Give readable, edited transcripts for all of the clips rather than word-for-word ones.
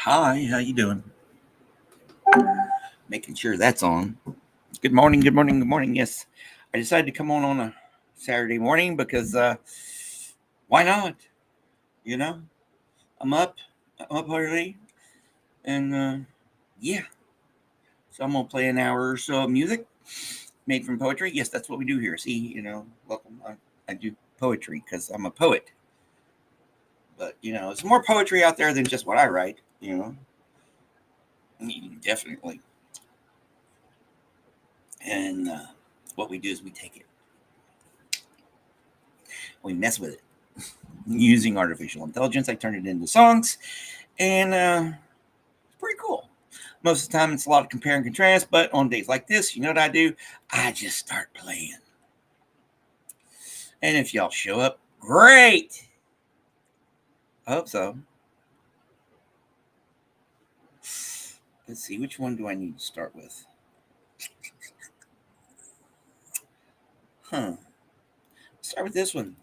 Hi, how you doing? Making sure that's on. Good morning, good morning, good morning. Yes, I decided to come on a Saturday morning because why not? You know, I'm up, I'm up early, and yeah, so I'm gonna play an hour or so of music made from poetry. Yes, that's what we do here. See, welcome. I do poetry because I'm a poet, but there's more poetry out there than just what I write. Definitely. And what we do is we take it, we mess with it using artificial intelligence. I turn it into songs, and it's pretty cool. Most of the time, it's a lot of compare and contrast, but on days like this, you know what I do? I just start playing. And if y'all show up, great. I hope so. Let's see, which one do I need to start with? Start with this one.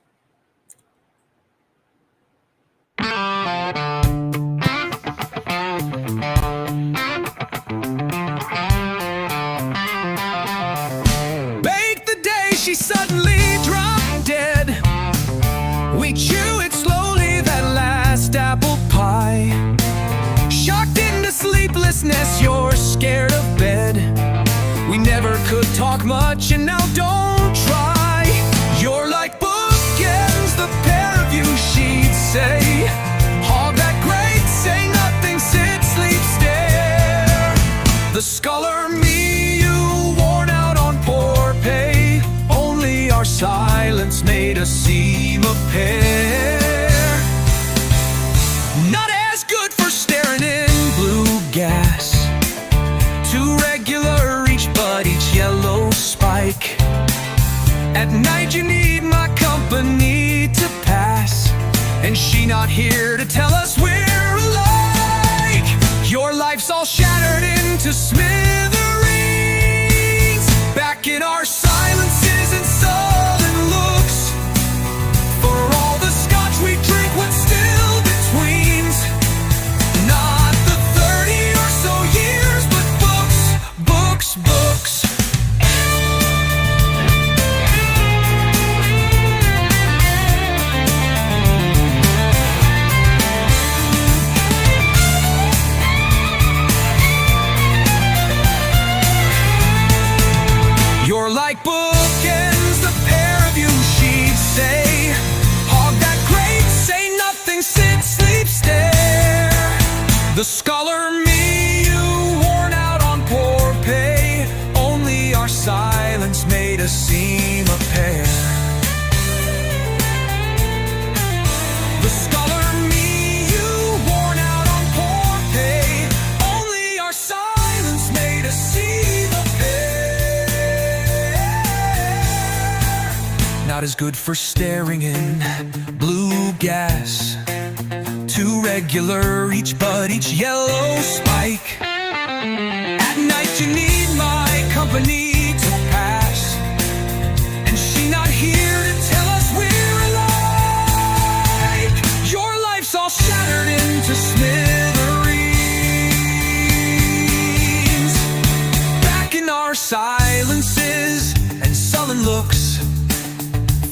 Bake the day she suddenly dropped dead. We chew it slowly, that last apple pie. Shocked into sleeplessness, you're scared of bed. We never could talk much, and now don't try. You're like bookends, the pair of you, she'd say. Hog that great, say nothing, sit, sleep, stare. The scholar me, you worn out on poor pay. Only our silence made us seem a pair. Not as good for staring in blue gas. Too regular each but each yellow spike. At night you need my company to pass, and she not here to tell us we're alike. Your life's all shattered into smithereens. Back in our silences and sullen looks. For all the scotch we drink, what's still betweens? Not the 30 or so years, but books, books, books. You're like bookends, the pair of you, she'd say. Hog that great, say nothing, sit, sleep, stare. The scholar me, you worn out on poor pay. Only our silence made us seem a pair. The scholar me, you worn out on poor pay. Only our silence made us seem a pair. Not as good for staring in blue gas. Too regular each but each yellow spike. At night you need my company to pass, and she not here to tell us we're alike. Your life's all shattered into smithereens. Back in our silences and sullen looks.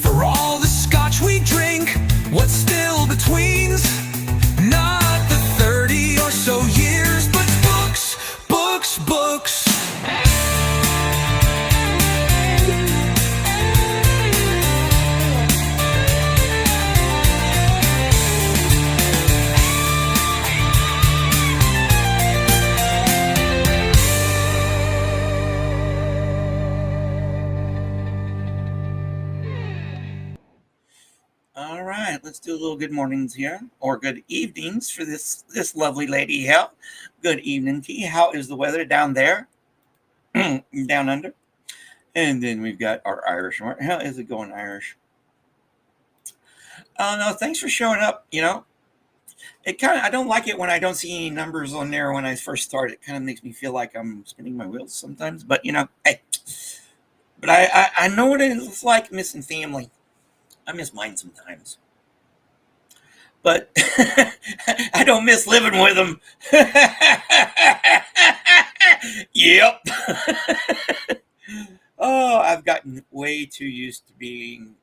For all the scotch we drink, what's still betweens? Not the 30 or so years, but books, books, books. All right, let's do a little good mornings here, or good evenings for this lovely lady. How? Good evening to you. How is the weather down there, down under? And then we've got our Irish. How is it going, Irish? Oh no, thanks for showing up. It kind of I don't like it when I don't see any numbers on there when I first start. It kind of makes me feel like I'm spinning my wheels sometimes. But hey, but I know what it's like missing family. I miss mine sometimes. but I don't miss living with them. Yep. Oh, I've gotten way too used to being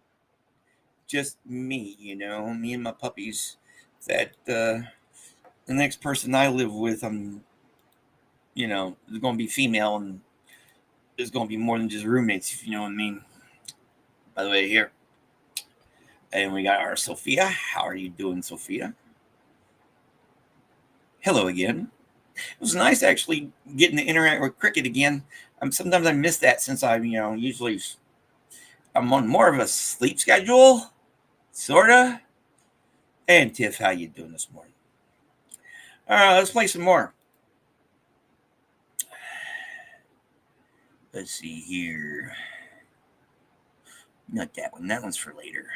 just me, me and my puppies. That the next person I live with, is going to be female, and there's going to be more than just roommates, if you know what I mean. By the way, here. And we got our Sophia. How are you doing, Sophia? Hello again. It was nice actually getting to interact with Cricket again. Sometimes I miss that since usually I'm on more of a sleep schedule, sorta. And Tiff, how you doing this morning? All right, let's play some more. Let's see here. Not that one. That one's for later.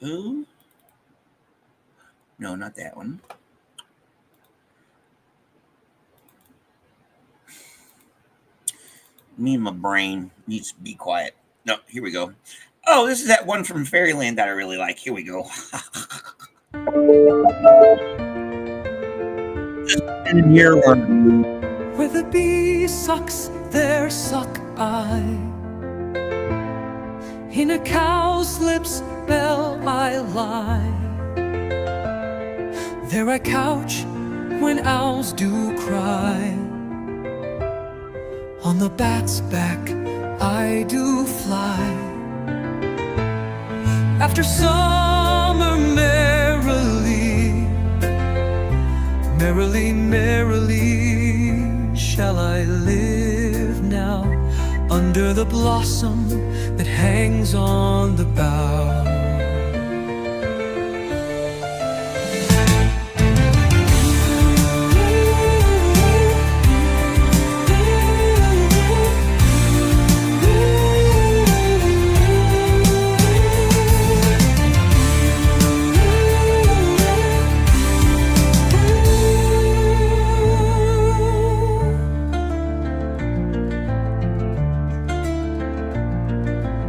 Ooh. No, not that one. Me and my brain needs to be quiet. No, here we go. Oh, this is that one from Fairyland that I really like. Here we go. In here one. Where the bee sucks, there suck I. In a cow's lips bell I lie. There I couch when owls do cry. On the bat's back I do fly. After summer merrily, merrily, merrily shall I live now, under the blossom that hangs on the bough.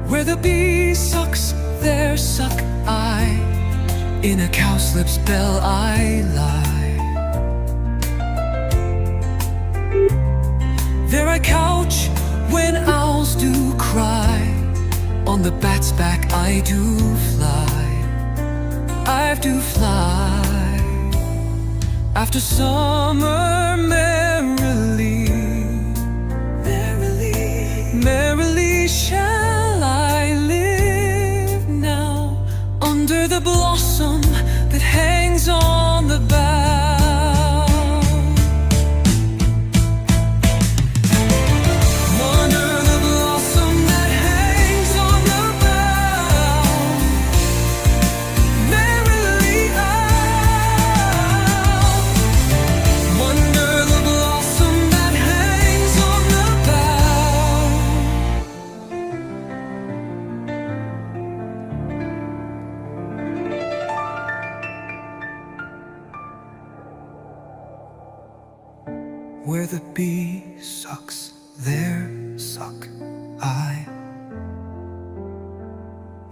Where the bee sucks, there suck I. In a cowslip's bell I lie. There I couch when owls do cry. On the bat's back I do fly. I do fly. After summer merrily, merrily, merrily shall I live now, under the blossom that hangs on the bough. Under the blossom that hangs on the bough, merrily I'll, under the blossom that hangs on the bough. Where the bee sucks, there suck I.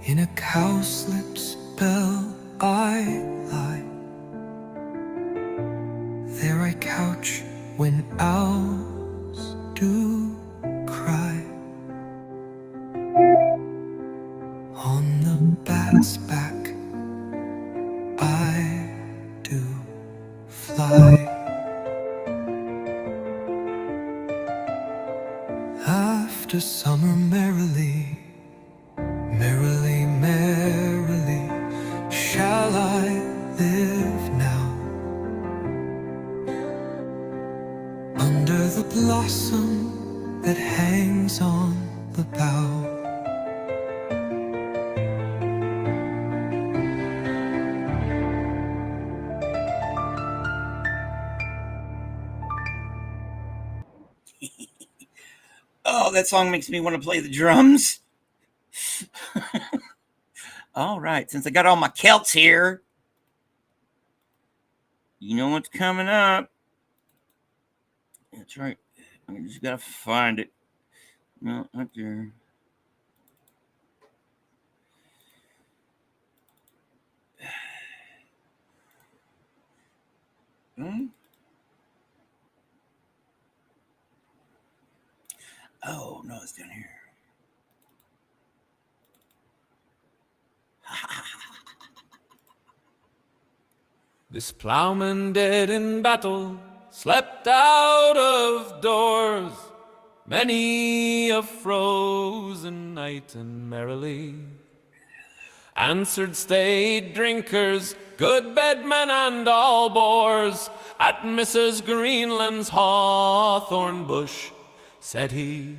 In a cowslip's bell I lie. There I couch when owls do cry. On the bat's back I do fly. After summer merrily, merrily, merrily shall I live now, under the blossom that hangs on the bough. Oh, that song makes me want to play the drums. All right, since I got all my Celts here, you know what's coming up. That's right. I just gotta find it. No, not there. Hmm? Oh, no, it's down here. This plowman dead in battle slept out of doors many a frozen night, and merrily answered staid drinkers, good bedmen and all boors, at Mrs. Greenland's hawthorn bush. Said he,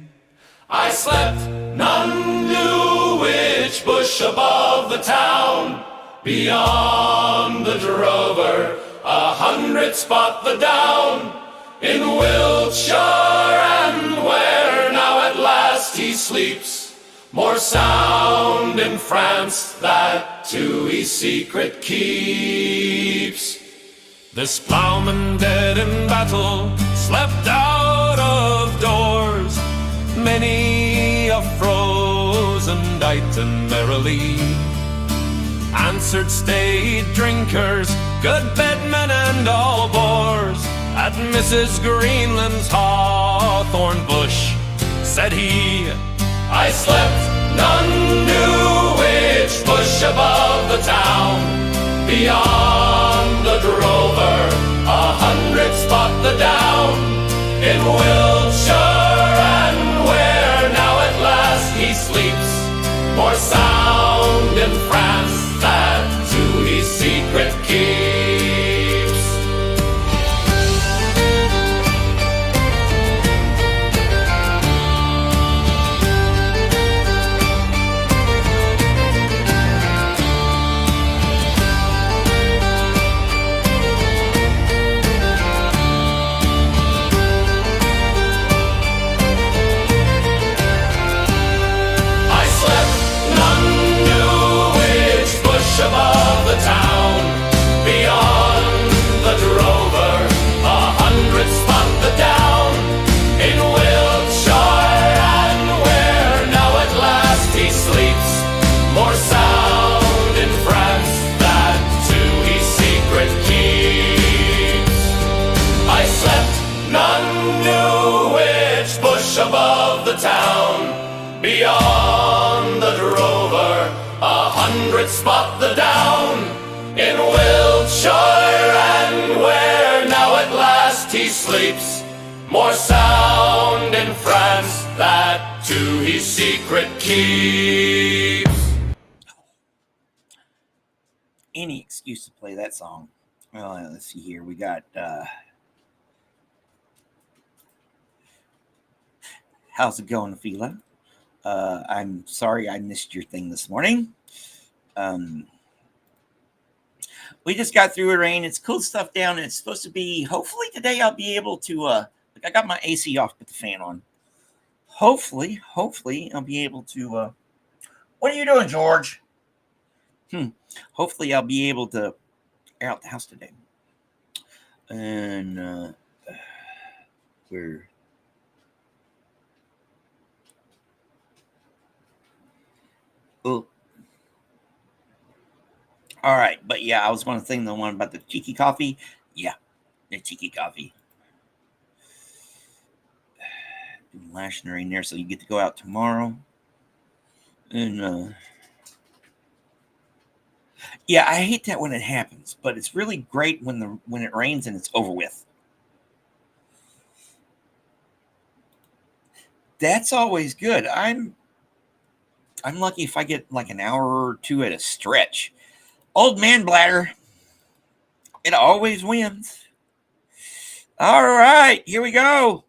I slept, none knew which bush above the town, beyond the drover, 100 spot the down, in Wiltshire, and where now at last he sleeps, more sound in France that to his secret keeps. This plowman dead in battle slept out of doors many a frozen night, and merrily answered staid drinkers, good bedmen and all boors, at Mrs. Greenland's hawthorn bush. Said he, I slept, none knew which bush above the town, beyond the drover, 100 spot the down, in Wiltshire, and where now at last he sleeps, more sound in France that to his secret keeps. Above the town, beyond the drover, 100 spot the down, in Wiltshire, and where now at last he sleeps, more sound in France that to his secret keeps. I slept, none knew which bush above the town, beyond the drover, 100 spot the down, in Wiltshire, and where now at last he sleeps, more sound in France that to his secret keeps. Any excuse to play that song. Well, let's see here. We got how's it going, Fila? I'm sorry I missed your thing this morning. We just got through a rain. It's cool stuff down, and it's supposed to be, hopefully today I'll be able to, I got my AC off, put the fan on. Hopefully I'll be able to, what are you doing, George? Hopefully I'll be able to air out the house today. And, we're, oh, all right, but yeah, I was one thing, the one about the cheeky coffee. Yeah, the cheeky coffee. Been lashing her in there, so you get to go out tomorrow. And yeah, I hate that when it happens, but it's really great when it rains and it's over with. That's always good. I'm lucky if I get like an hour or two at a stretch. Old man bladder. It always wins. All right, here we go.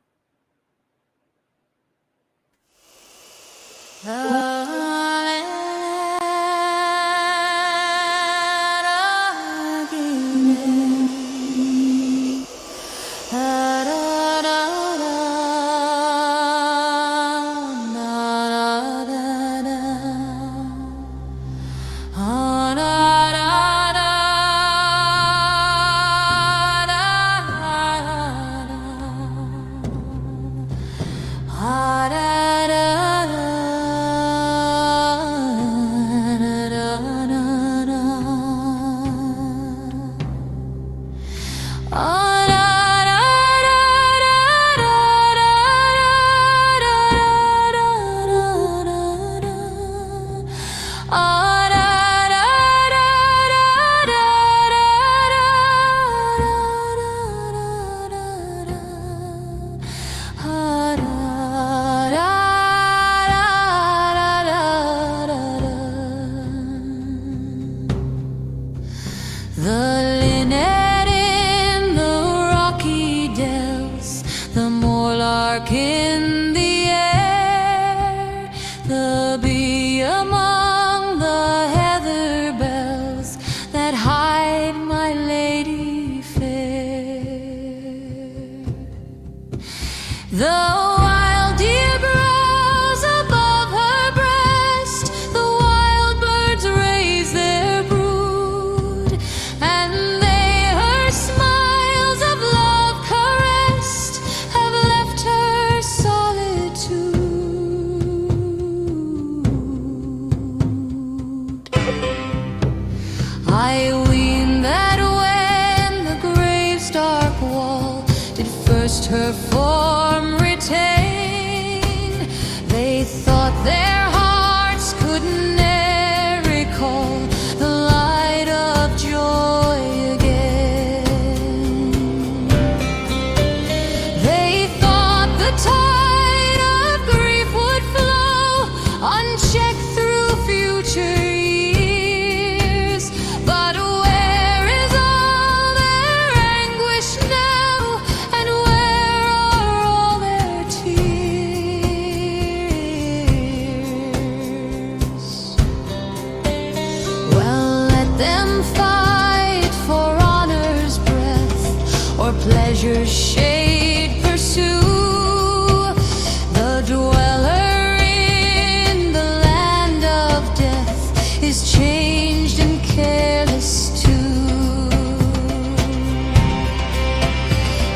The linnet in the rocky dells, the moorlark in the air, the bee among the heather bells that hide my lady fair. The wild deer grows above her breast, the wild birds raise their brood, and they her smiles of love caressed have left her solitude. I ween that when the grave's dark wall did first her form retain, they thought their hearts could ne'er recall the light of joy again. They thought the tide of grief would flow unchecked through future years, but where is all their anguish now, and where are all their tears? Well, let them fight for honor's breath, or pleasure's shade pursue. The dweller in the land of death is changed and careless too.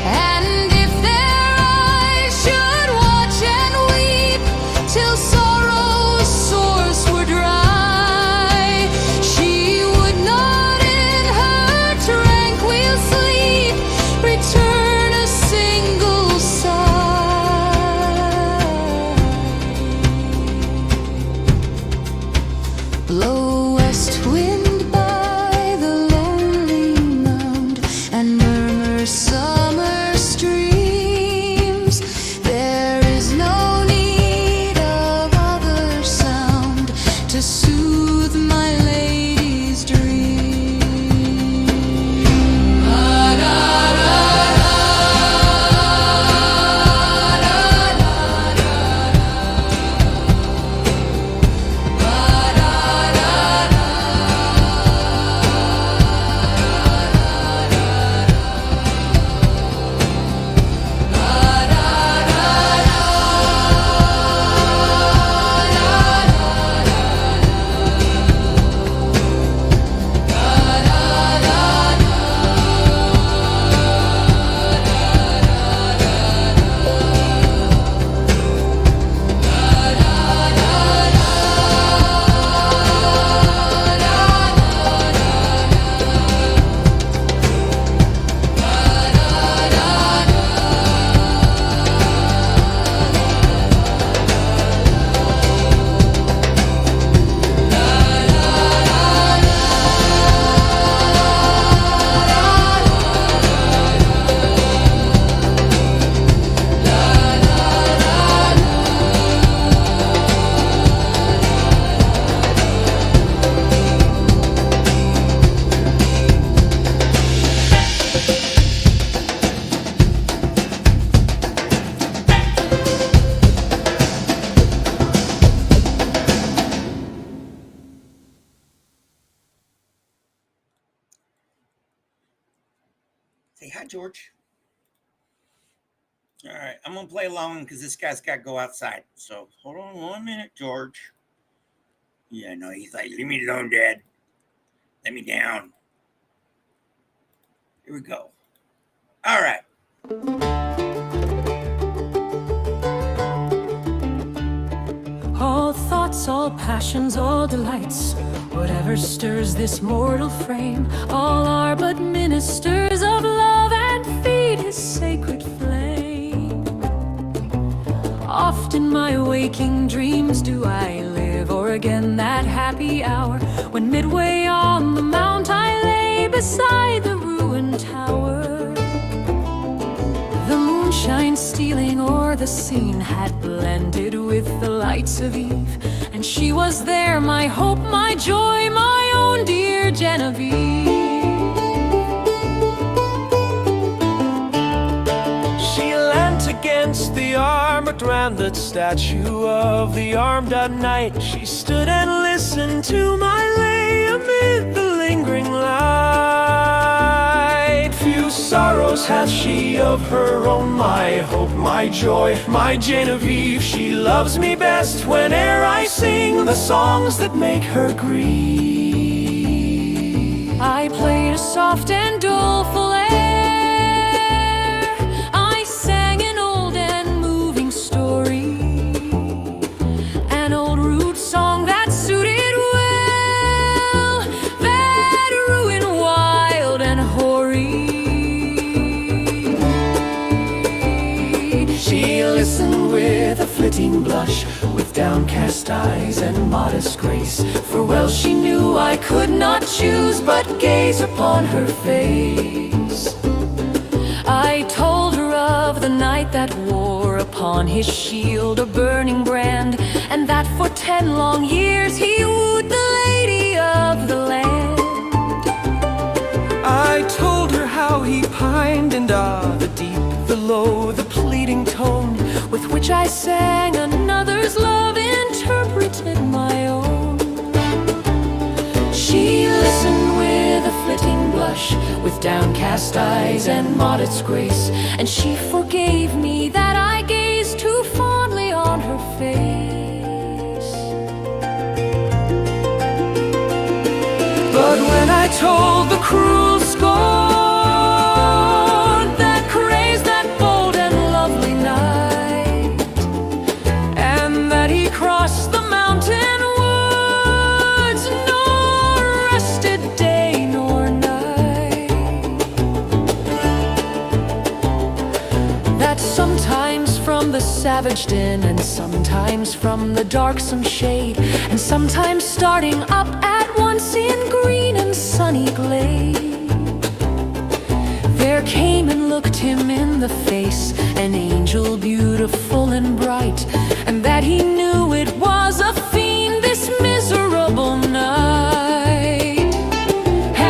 And if their eyes should watch and weep till sorrow's source were dry, she would not in her tranquil sleep return a single sigh. Blow west wind by the lonely mound and murmur summer streams. There is no need of other sound to soothe my lady's dream. Say hi, George. All right, I'm gonna play along because this guy's got to go outside. So hold on 1 minute, George. Yeah, no, he's like, leave me alone, Dad. Let me down. Here we go. All right. All thoughts, all passions, all delights, whatever stirs this mortal frame, all are but ministers of love and feed his sacred flame. Oft in my waking dreams do I live o'er again that happy hour, when midway on the mount I lay beside the ruined tower. The moonshine stealing o'er the scene had blended with the lights of eve, and she was there, my hope, my joy, my own dear Genevieve. walked round the statue of the armed-out knight. She stood and listened to my lay amid the lingering light. Few sorrows hath she of her own, my hope, my joy, my Genevieve. She loves me best whene'er I sing the songs that make her grieve. I played a soft and doleful air. I sang an old and moving story, an old rude song that suited well that ruin wild and hoary. She listened with a flitting blush, with downcast eyes and modest grace, for well she knew I could not choose but gaze upon her face. I told her of the knight that wore upon his shield a burning brand, and that for 10 long years he wooed the lady of the land. I told her how he pined, and the deep, the low, the pleading tone With which I sang another's love, interpreted my own. She listened with a flitting blush, with downcast eyes and modest grace, And she forgave me that I gazed too fondly on her face. but when I told the cruel scorn That crazed that bold and lovely knight, and that he crossed the mountain woods, nor rested day nor night, that sometimes from the savage den, and sometimes from the darksome shade, and sometimes starting up at once in green and sunny glade, there came and looked him in the face an angel beautiful and bright, and that he knew it was a fiend, this miserable night,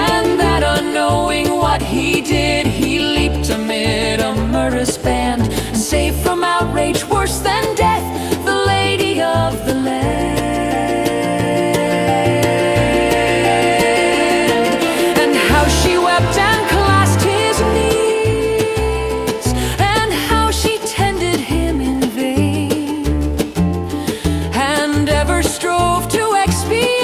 and that unknowing what he did, he leaped amid a murderous band, saved from outrage worse than death the lady of the land. And how she wept and clasped his knees, and how she tended him in vain, and ever strove to expiate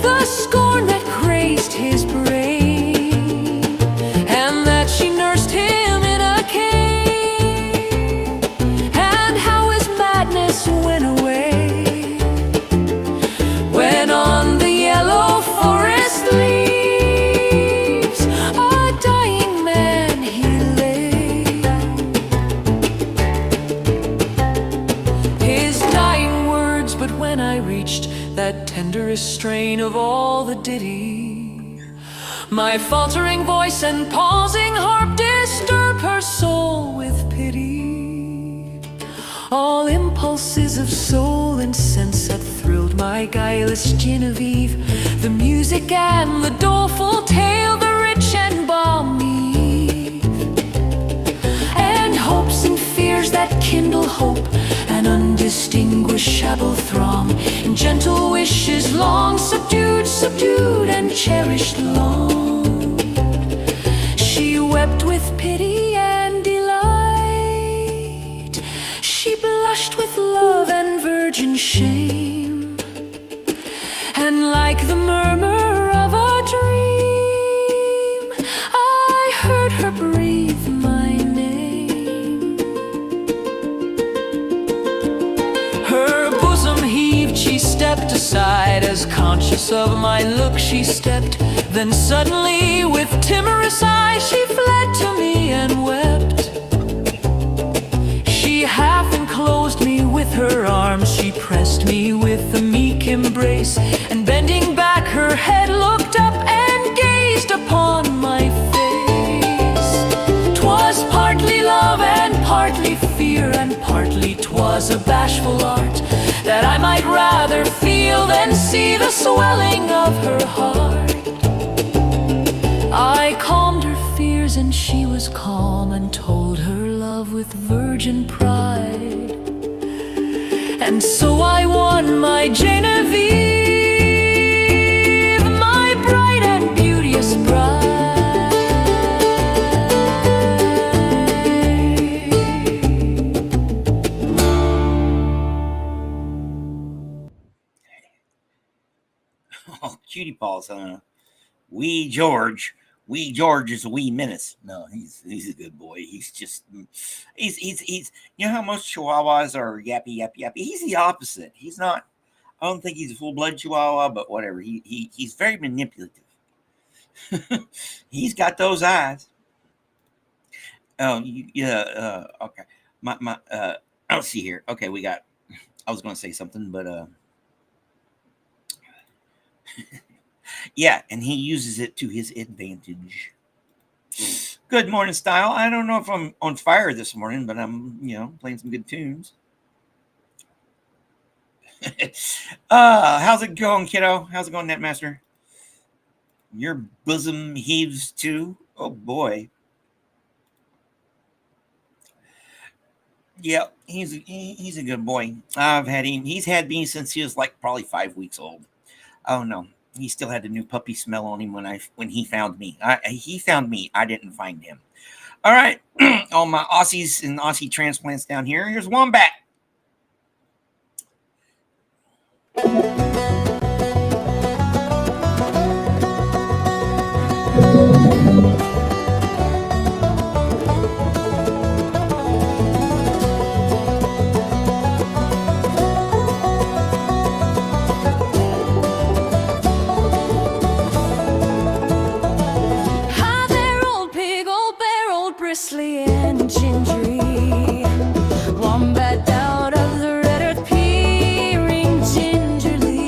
the scorn that crazed his brain, and that she nursed him in a cave, and how his madness went away when on the yellow forest leaves a dying man he lay. His dying words, but when I reached that tenderest strain of all the ditty, my faltering voice and pausing harp disturb her soul with pity. All impulses of soul and sense that thrilled my guileless Genevieve, the music and the doleful tale, the rich and balmy, and hopes and fears that kindle hope, an undistinguishable throng, and gentle wishes long subdued, subdued and cherished long. She wept with pity and delight, she blushed with love and virgin shame, and like the murmur of a dream, I heard her breathe my name. Her bosom heaved, she stepped aside, as conscious of my look she stepped. Then suddenly, with timorous eye, she fled to me and wept. She half enclosed me with her arms, she pressed me with a meek embrace, and bending back her head looked up and gazed upon my face. 'Twas partly love and partly fear, and partly 'twas a bashful art, that I might rather feel than see the swelling of her heart. I calmed her fears and she was calm, and told her love love with virgin pride. And so I won my Genevieve, my bright and beauteous bride. Oh, cutie paws, Wee George. Wee George is a wee menace. No, he's a good boy. He's just he's you know how most Chihuahuas are yappy yappy yappy. He's the opposite. He's not. I don't think he's a full blood Chihuahua, but whatever. He's very manipulative. He's got those eyes. Oh yeah. Okay. My let's see here. Okay, we got. I was going to say something, but yeah, and he uses it to his advantage. Good morning, Style. I don't know if I'm on fire this morning, but I'm, playing some good tunes. How's it going, kiddo? How's it going, Netmaster? Your bosom heaves too? Oh, boy. Yeah, he's a good boy. I've had him. He's had me since he was like probably 5 weeks old. Oh, no. He still had a new puppy smell on him when he found me. He found me. I didn't find him. All right. All my Aussies and Aussie transplants down here. Here's Wombat. Hi there, old pig, old bear, old bristly and gingery. Wombat out of the red earth, peering gingerly.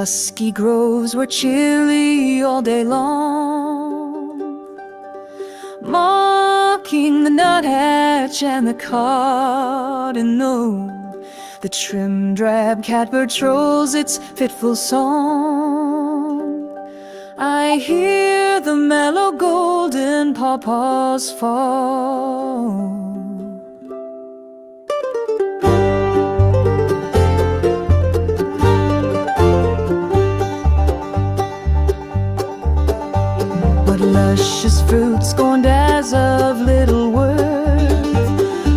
dusky groves were chilly all day long, mocking the nuthatch and the cardinal. The trim drab catbird trolls its fitful song. I hear the mellow golden pawpaws fall. But luscious fruit scorned as of little worth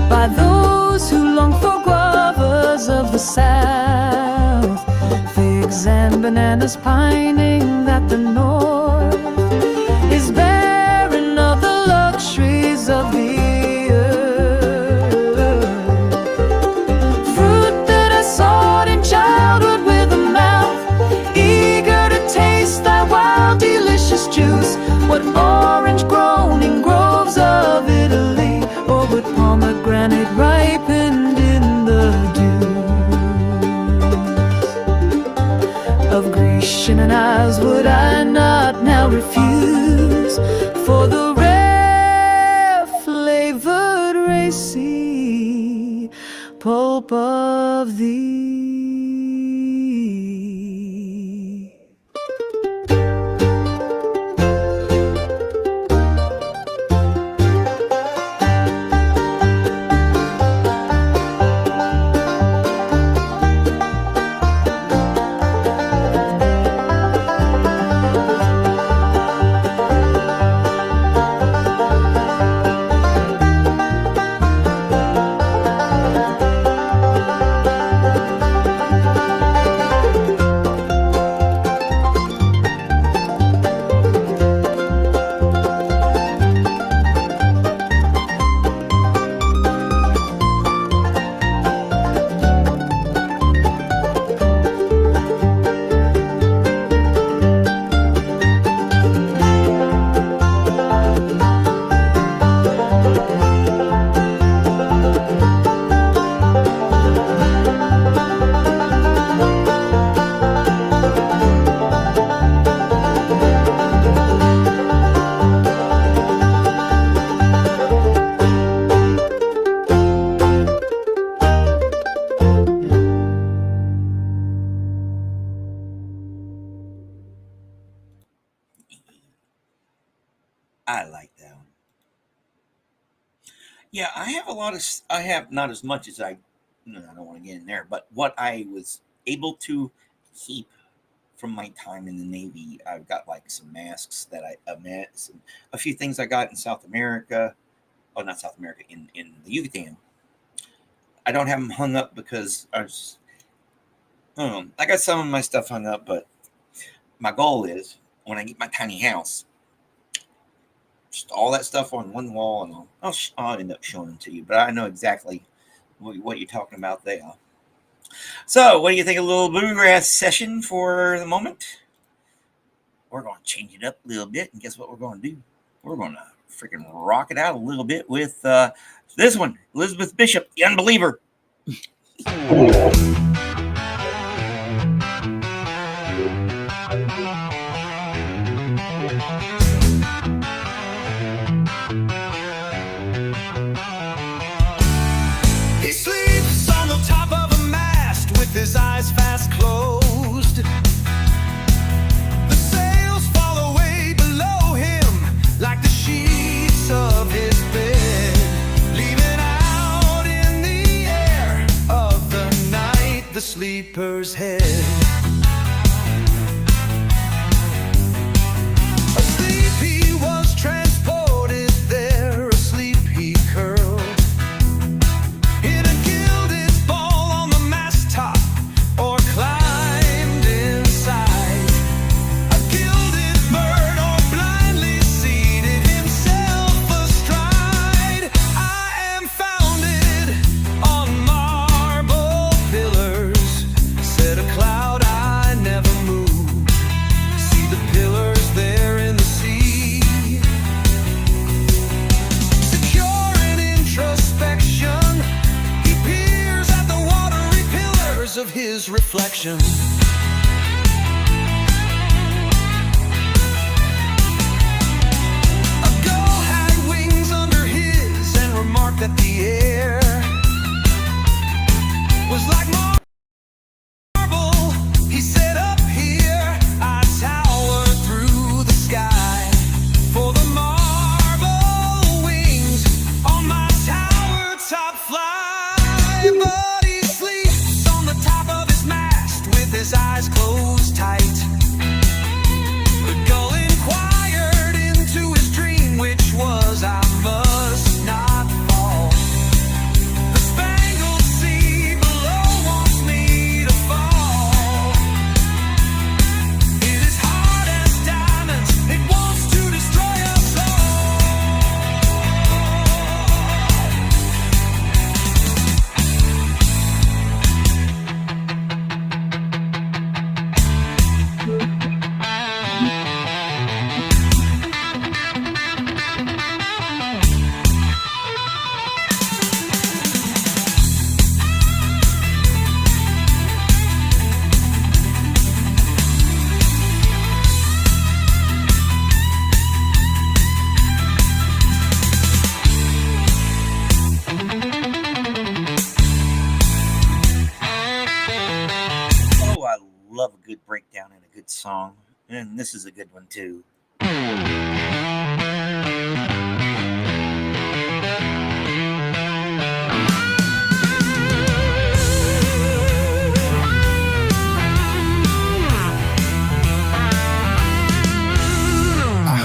by those who long for guavas of the south, figs and bananas pining that the north is barren of the luxuries of the earth. Fruit that I sought in childhood with a mouth eager to taste that wild delicious juice. What orange grown in groves of Italy, or what pomegranate ripened in the dews of Grecian isles would I not now refuse for the rare flavored racy pulp of thee. I like that one. Yeah, I have a lot of. I have not as much as I. No, I don't want to get in there. But what I was able to keep from my time in the Navy, I've got like some masks that I met, a few things I got in South America. Oh, not South America, in the Yucatan. I don't have them hung up because I got some of my stuff hung up, but my goal is when I get my tiny house, just all that stuff on one wall, and I'll end up showing them to you. But I know exactly what you're talking about there. So, what do you think of a little bluegrass session for the moment? We're going to change it up a little bit, and guess what we're going to do? We're going to freaking rock it out a little bit with this one, Elizabeth Bishop, The Unbeliever. He sleeps on the top of a mast with his eyes fast closed. The sails fall away below him like the sheets of his bed, leaving out in the air of the night the sleeper's head. Asleep he was transported there, asleep he curled in a gilded ball on the mast top, or climbed inside a gilded bird, or blindly seated himself astride. I am founded on marble pillars, said a cloud I never moved. See the pillars there in the sea, secure in introspection. He peers at the watery pillars of his reflection. was like marble. He set up here, I towered through the sky. For the marble wings on my tower top fly. But he sleeps on the top of his mast with his eyes closed tight. The gull inquired into his dream, which was I must not fall. The spangled sea below wants me to fall. It is hard as diamonds, it wants to destroy us Oh, I love a good breakdown and a good song. And this is a good one, too. I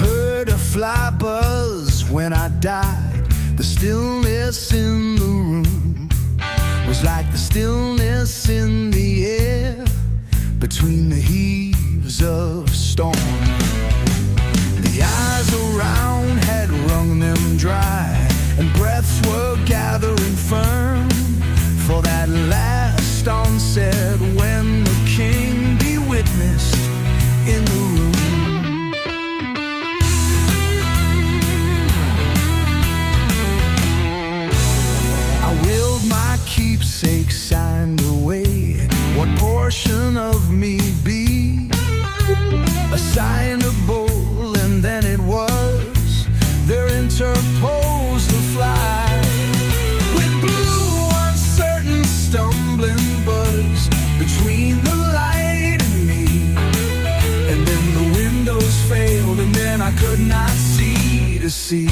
heard a fly buzz when I died. The stillness in the room was like the stillness in the air between the heaves of storm. The eyes around had wrung them dry, and breaths were gathering firm for that last onset when the king be witnessed in the room. I willed my keepsake signed away. What portion of me be assignable? And then it was there interposed the fly with blue uncertain stumbling buzz between the light and me. And then the windows failed, and then I could not see to see.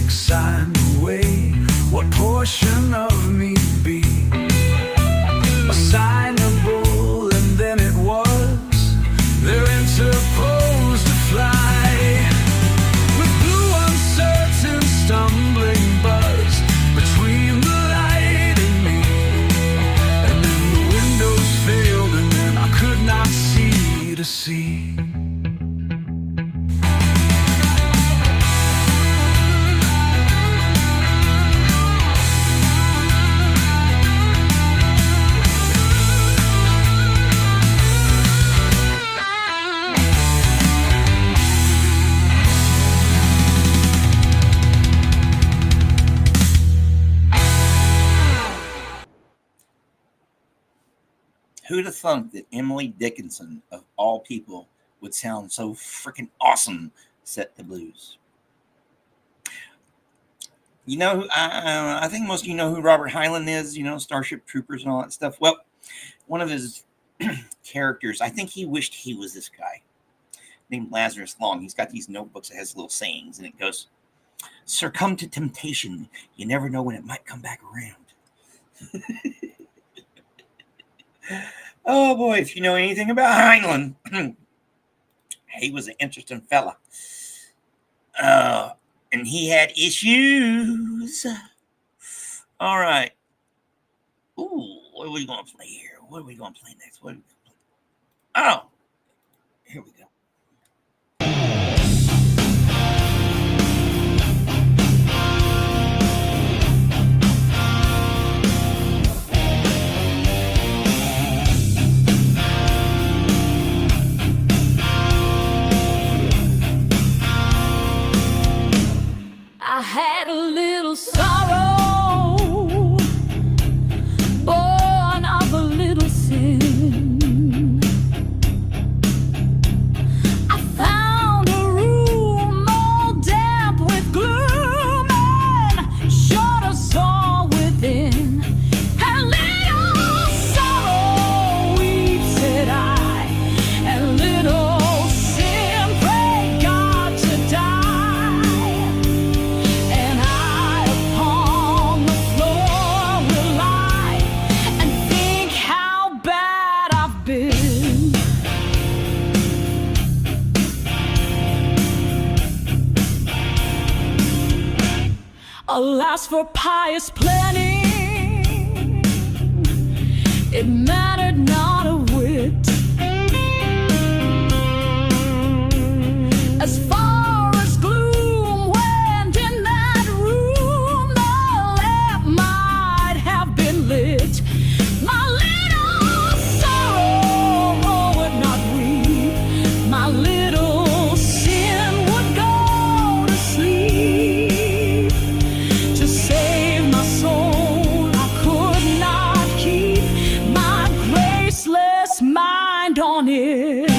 Signed away. What portion of me be assignable? And then it was there interposed a fly with blue uncertain stumbling buzz between the light and me. And then the windows failed, and then I could not see to see. Who'd have thunk that Emily Dickinson, of all people, would sound so freaking awesome set the blues? You know, I think most of you know who Robert Hyland is, you know, Starship Troopers and all that stuff. Well, one of his characters, I think he wished he was this guy, named Lazarus Long. He's got these notebooks that has little sayings, and it goes, "Succumb to temptation. You never know when it might come back around." Oh boy, if you know anything about Heinlein, he was an interesting fella. And he had issues. All right. are we going to play here? What are we going to play next? What are we gonna play? Oh, here we go. I had a little sorrow, born of a little sin. I found a room all damp with gloom and shut us all within. And little sorrow weeps, said I, and little sin prayed God to die. And I upon the floor will lie and think how bad I've been. Alas for pious planning, it mattered not a whit. As far as gloom went in that room, the lamp might have been lit. My little sorrow would not weep. My little sin would go to sleep. To save my soul, I could not keep my graceless mind on it.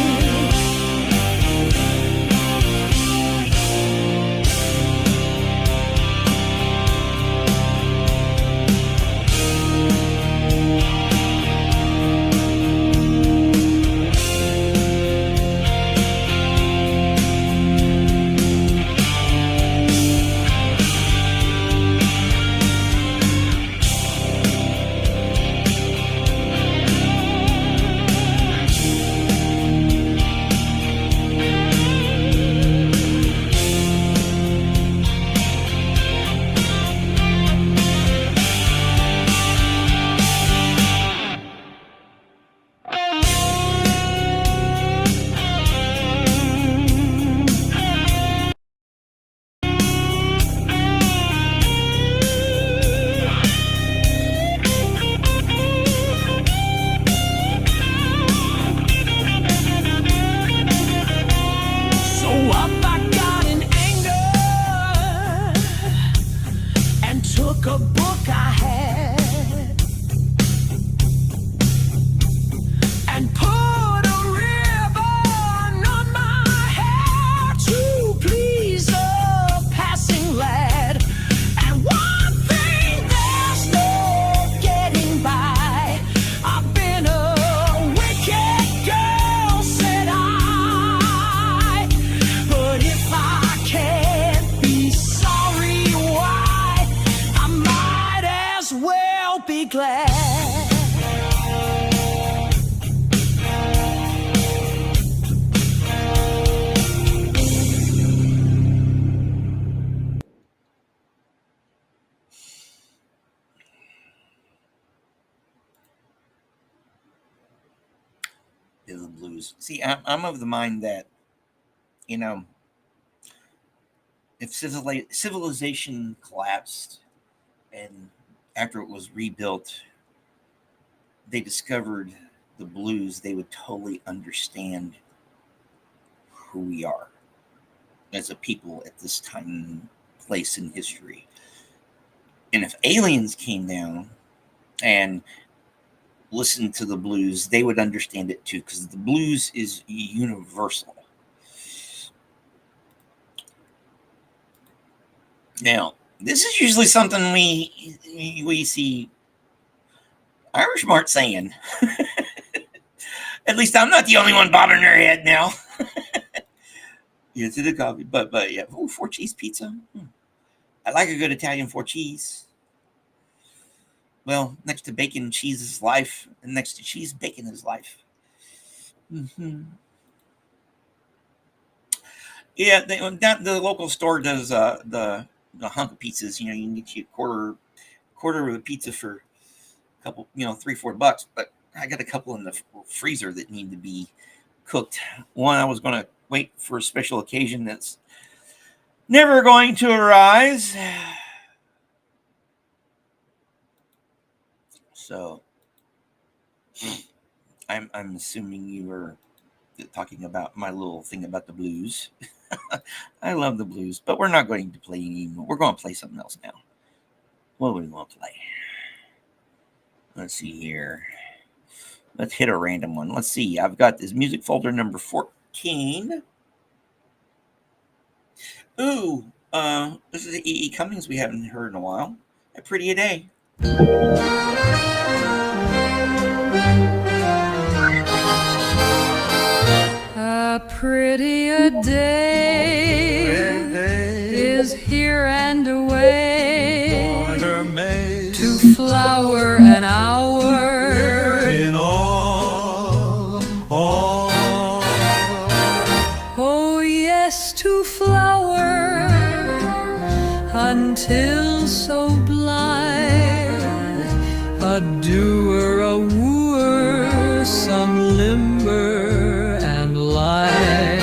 So up I got in anger and took a book I had and put a ribbon on my hair to please a passing lad. And one thing there's no getting by, I've been a wicked girl, said I. But if I can't be sorry, why, I might as well be glad. Is the blues. See, I'm of the mind that, you know, if civilization collapsed and after it was rebuilt, they discovered the blues, they would totally understand who we are as a people at this time and place in history. And if aliens came down and listened to the blues, they would understand it too, because the blues is universal. Now, this is usually something we see Irish Mart saying. At least I'm not the only one bobbing their head now. Yeah, to the coffee, but yeah, ooh, 4-cheese pizza. I like a good Italian 4-cheese. Well, next to bacon, cheese is life, and next to cheese, bacon is life. Yeah, the local store does the hunk of pizzas. You know, you can get you a quarter of a pizza for couple, $3-4, but I got a couple in the freezer that need to be cooked. One I was going to wait for a special occasion that's never going to arise. So I'm assuming you were talking about my little thing about the blues. I love the blues, but we're not going to play anymore. We're going to play something else now. What do we want to play? Let's see here. Let's hit a random one. Let's see. I've got this music folder number 14. Ooh, this is E.E. Cummings we haven't heard in a while. A Pretty a Day. A pretty a day is here and away to flower an hour in all. Oh yes, to flower until so blithe, a doer, a wooer, some limber and light,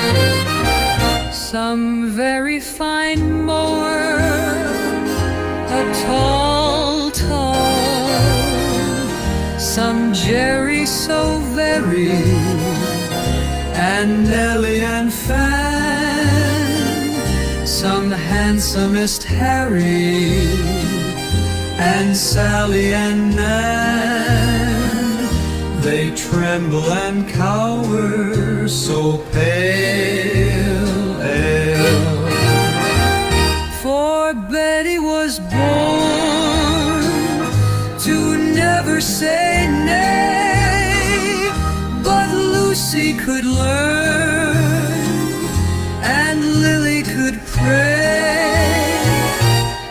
some very fine mower, a tall, some Jerry so very, And Nellie and Fan, some handsomest Harry, and Sally and Nan, they tremble and cower, so pale. for Betty was born to never say nay, but Lucy could learn and Lily could pray,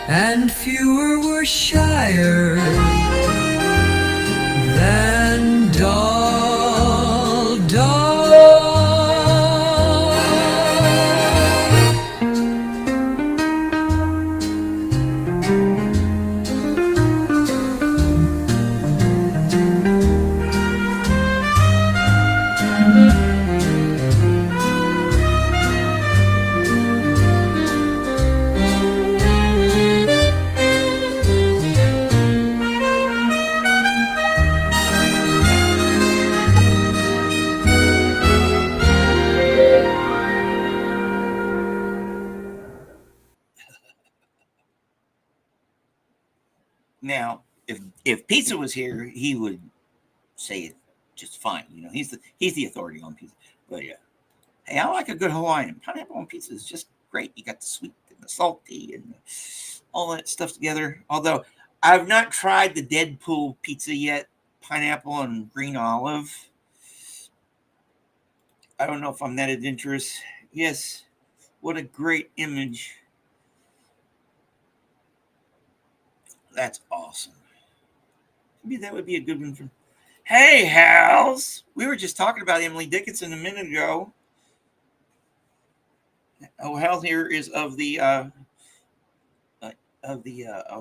and fewer were shyer than Doll. Now, if Pizza was here, he would say it just fine. He's the authority on pizza. But yeah, hey, I like a good Hawaiian. Pineapple on pizza is just great. You got the sweet and the salty and all that stuff together. Although I've not tried the Deadpool pizza yet, pineapple and green olive. I don't know if I'm that adventurous. Yes, what a great image. That's awesome. Maybe that would be a good one for. Hey, Hals! We were just talking about Emily Dickinson a minute ago. Oh, Hal here is of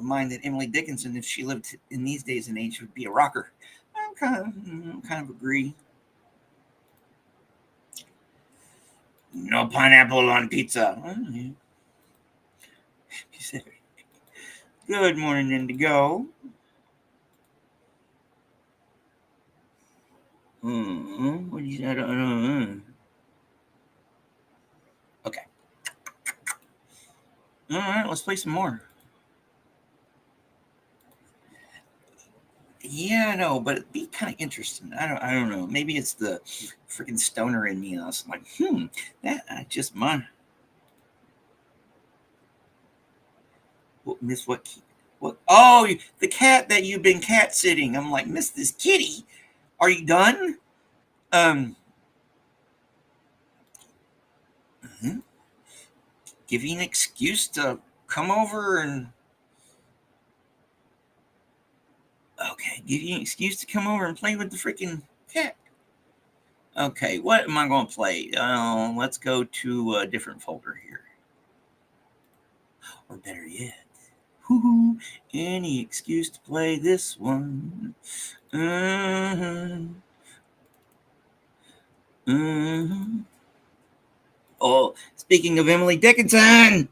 mind that Emily Dickinson, if she lived in these days and age, would be a rocker. I kind of agree. No pineapple on pizza. Oh, yeah. Good morning, Indigo. What do you say? I don't know. Okay. All right, let's play some more. Yeah, I know, but it'd be kind of interesting. I don't know. Maybe it's the freaking stoner in me. I was like, that just my. Miss what? What? Oh, the cat that you've been cat sitting. I'm like, miss this kitty. Are you done? Give you an excuse to come over and. Okay, give you an excuse to come over and play with the freaking cat. Okay, what am I going to play? Let's go to a different folder here. Or better yet, Woo-hoo. Any excuse to play this one. Oh, speaking of Emily Dickinson.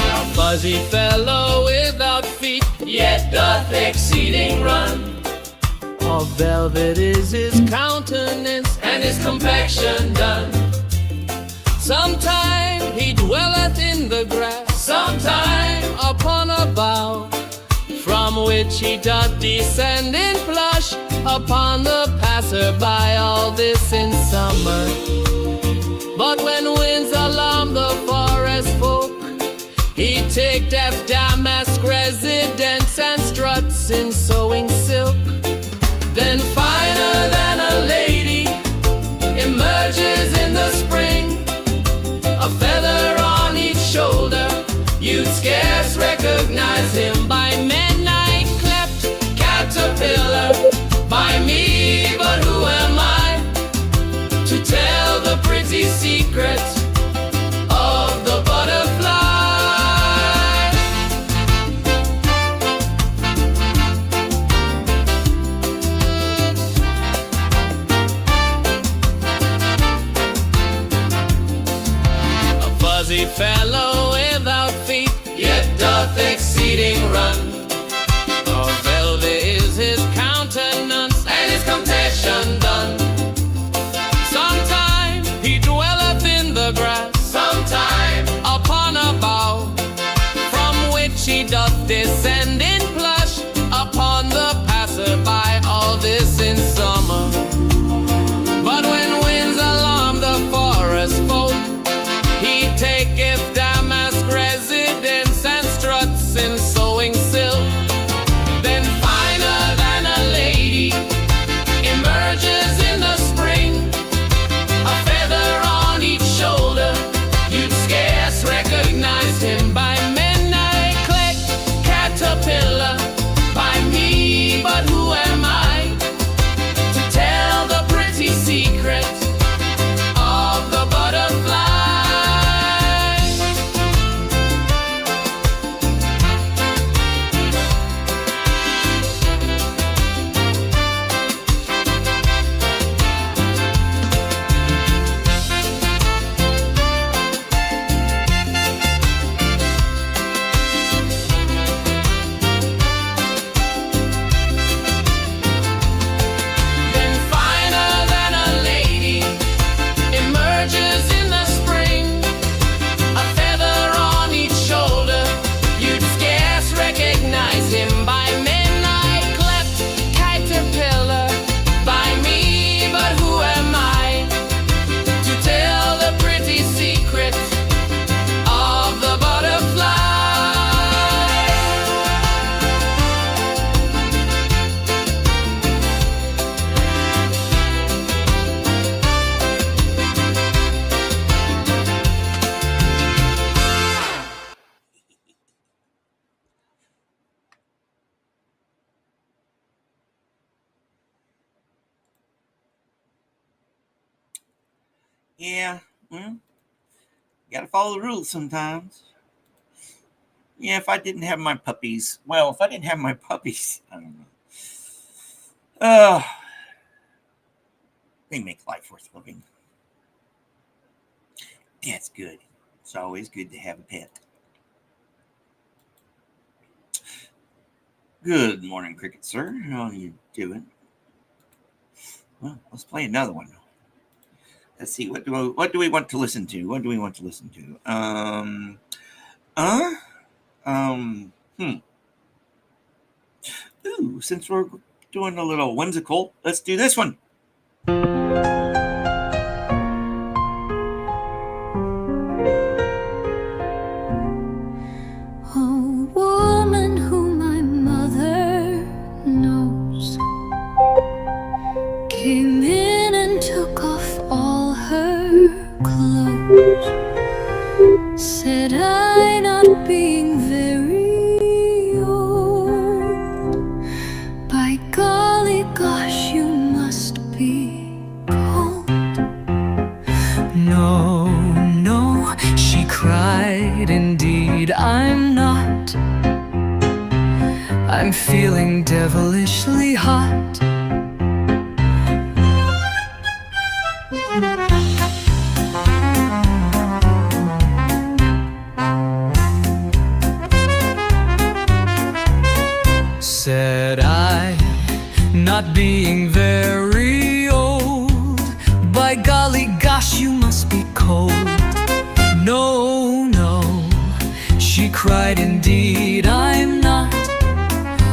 A fuzzy fellow without feet, yet doth exceeding run. Of velvet is his countenance, and his complexion done. Sometime he dwelleth in the grass, sometime upon a bough, from which he doth descend in blush upon the passer-by. All this in summer. But when winds alarm the forest folk, he take deaf damask residence and struts in sewing silk. Then finer than a lady emerges in the spring, a feather on each shoulder, you'd scarce recognize him. By midnight cleft caterpillar, by me, but who am I to tell the pretty secret of the butterfly? Fuzzy fellow without feet, yet doth exceeding run. Of velvet is his countenance, and his complexion done. Sometime he dwelleth in the grass, sometime upon a bough, from which he doth descend in blush upon the passer-by. All this in summer. But when winds alarm the forest folk, he taketh damask residence and struts in sewing silk. Then finer than a lady emerges in the spring, a feather on each shoulder, you'd scarce recognize him. By midnight click caterpillar, by me, but who am I to tell the pretty secret of the butterfly? Then finer than a lady emerges in the spring, a feather on each shoulder, you'd scarce recognize him. By midnight cleft caterpillar, by me, but who am I to tell the pretty secret of the butterfly? Yeah, gotta follow the rules sometimes. Yeah, if I didn't have my puppies, I don't know. They make life worth living. That's good. It's always good to have a pet. Good morning, Cricket Sir. How are you doing? Well, let's play another one. Let's see. What do we want to listen to? What do we want to listen to? Ooh, since we're doing a little whimsical, let's do this one. A woman whom my mother knows came in and took off all her clothes. Said I, not being very old, I'm feeling devilishly hot. Said I, not being very old, by golly gosh, you must be cold. No, no, she cried, indeed I'm not.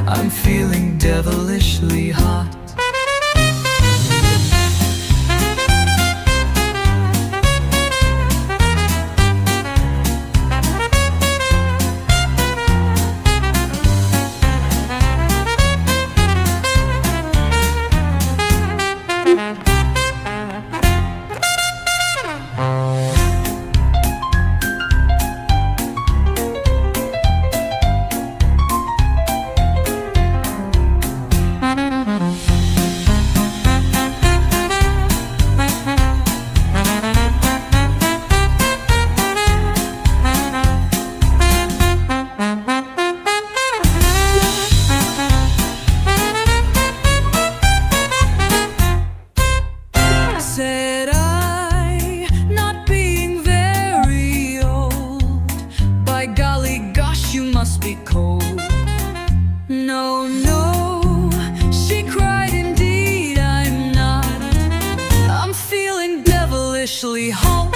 I'm feeling devilishly hot. Said I, not being very old, by golly gosh, you must be cold. No, no, she cried, indeed I'm not. I'm feeling devilishly hot.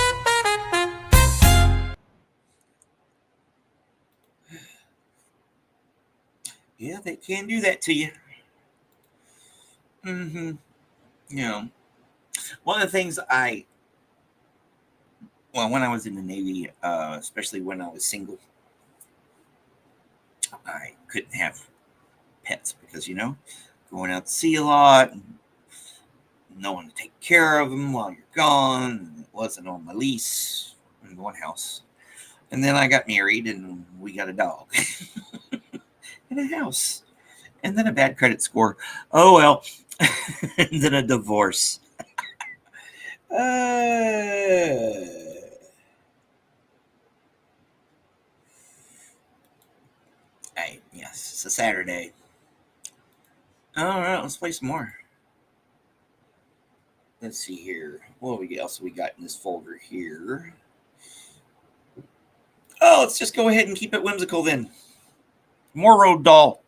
Yeah, they can do that to you. You know, one of the things when I was in the Navy, especially when I was single, I couldn't have pets because, going out to sea a lot, and no one to take care of them while you're gone. And it wasn't on my lease in one house. And then I got married and we got a dog and a house and then a bad credit score. Oh, well, and then a divorce. Hey, yes, it's a Saturday. All right, let's play some more. Let's see here. What else we got in this folder here? Oh, let's just go ahead and keep it whimsical then. More Road Doll.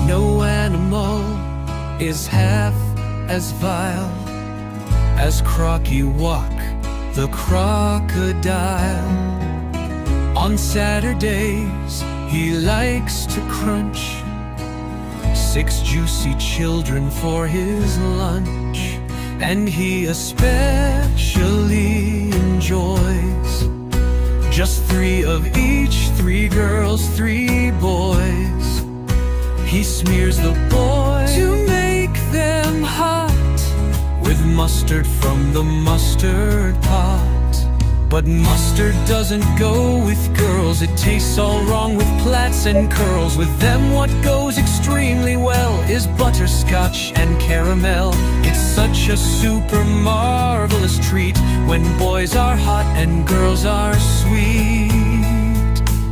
No animal is half as vile as Crocky Walk, the crocodile. On Saturdays, he likes to crunch 6 juicy children for his lunch, and he especially enjoys just 3 of each, 3 girls, 3 boys. He smears the boys to make them hot with mustard from the mustard pot. But mustard doesn't go with girls. It tastes all wrong with plaits and curls. With them what goes extremely well is butterscotch and caramel. It's such a super marvelous treat when boys are hot and girls are sweet.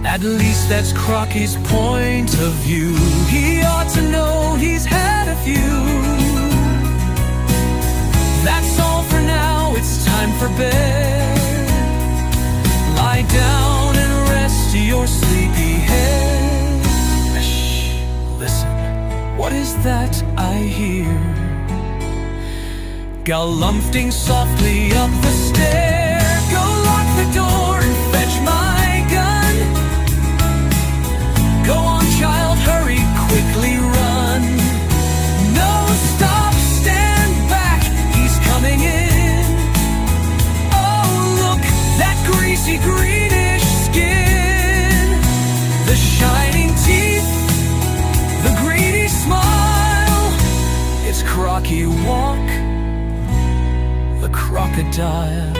At least that's Crocky's point of view. He ought to know he's had a few. That's all for now, it's time for bed. Lie down and rest your sleepy head. Shh, listen, what is that I hear? Galumphing softly up the stair. Go lock the door and fetch my gun. Go on, child, hurry, quickly run. No, stop, stand back, he's coming in. Oh, look, that greasy greenish skin, the shining teeth, the greedy smile. It's Crocky Walk, the crocodile.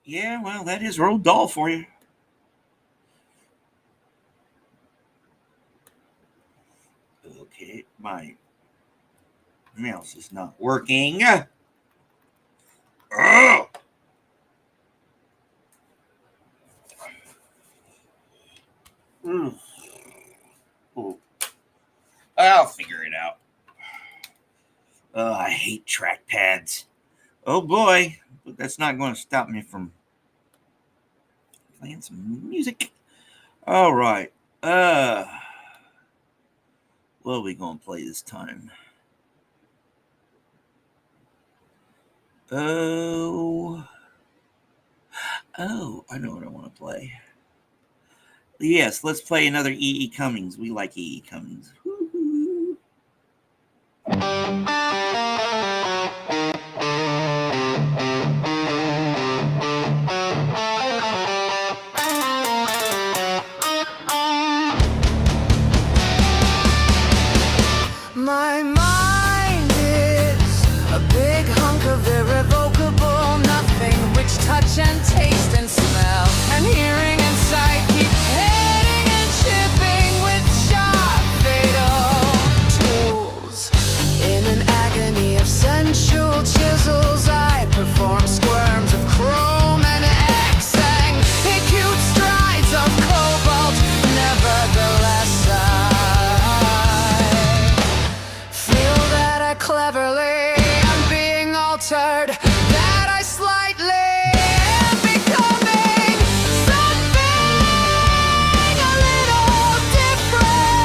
Yeah, well, that is Roald Dahl for you. Okay, my mouse is not working. Oh! Mm. Oh. I'll figure it out. Oh, I hate trackpads. Oh boy, but that's not going to stop me from playing some music. All right. What are we going to play this time? Oh, I know what I want to play. Yes, let's play another E.E. Cummings. We like E.E. Cummings. Woo-hoo. My mind is a big hunk of irrevocable nothing, which touch and taste and smell and hearing and sight keep hitting and chipping with sharp fatal tools. In an agony of sensual chisels, I perform squirms of chrome and X-ang, acute strides of cobalt. Nevertheless, cleverly, I'm being altered, that I slightly am becoming something a little different.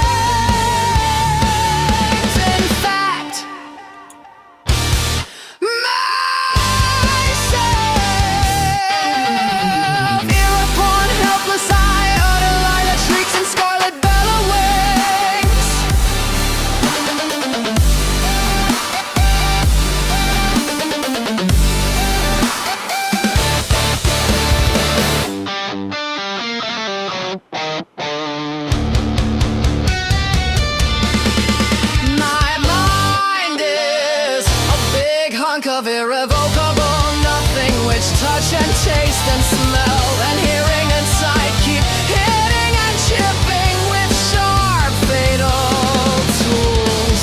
In fact, myself, hereupon helpless I utter lilac shrieks and scarlet bellowings. Of irrevocable nothing, which touch and taste and smell and hearing and sight keep hitting and chipping with sharp fatal tools.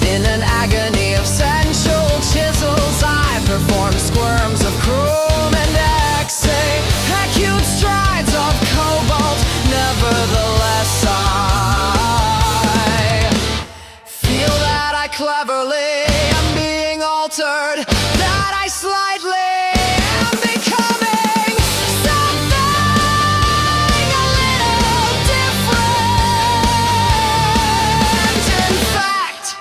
In an agony of sensual chisels, I perform squirms of chrome and X-ray, acute strides of cobalt. Nevertheless, I feel that I cleverly am being altered, that I slightly am becoming something a little different. In fact,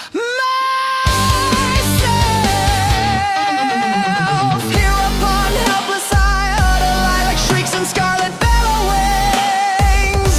myself, hereupon helpless I utter lilac shrieks and scarlet bellowings.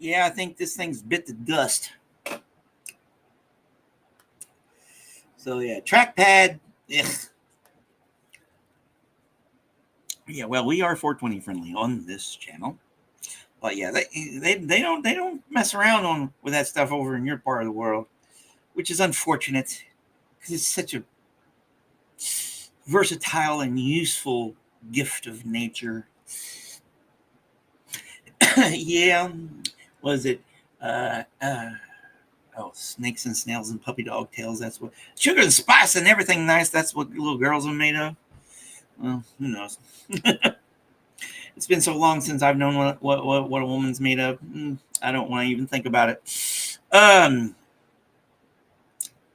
Yeah, I think this thing's bit the dust. So yeah, trackpad. Ugh. Yeah, well, we are 420 friendly on this channel, but yeah, they don't mess around on with that stuff over in your part of the world, which is unfortunate because it's such a versatile and useful gift of nature. Yeah, was it? Oh, snakes and snails and puppy dog tails. That's what sugar and spice and everything nice. That's what little girls are made of. Well, who knows? It's been so long since I've known what a woman's made of. I don't want to even think about it.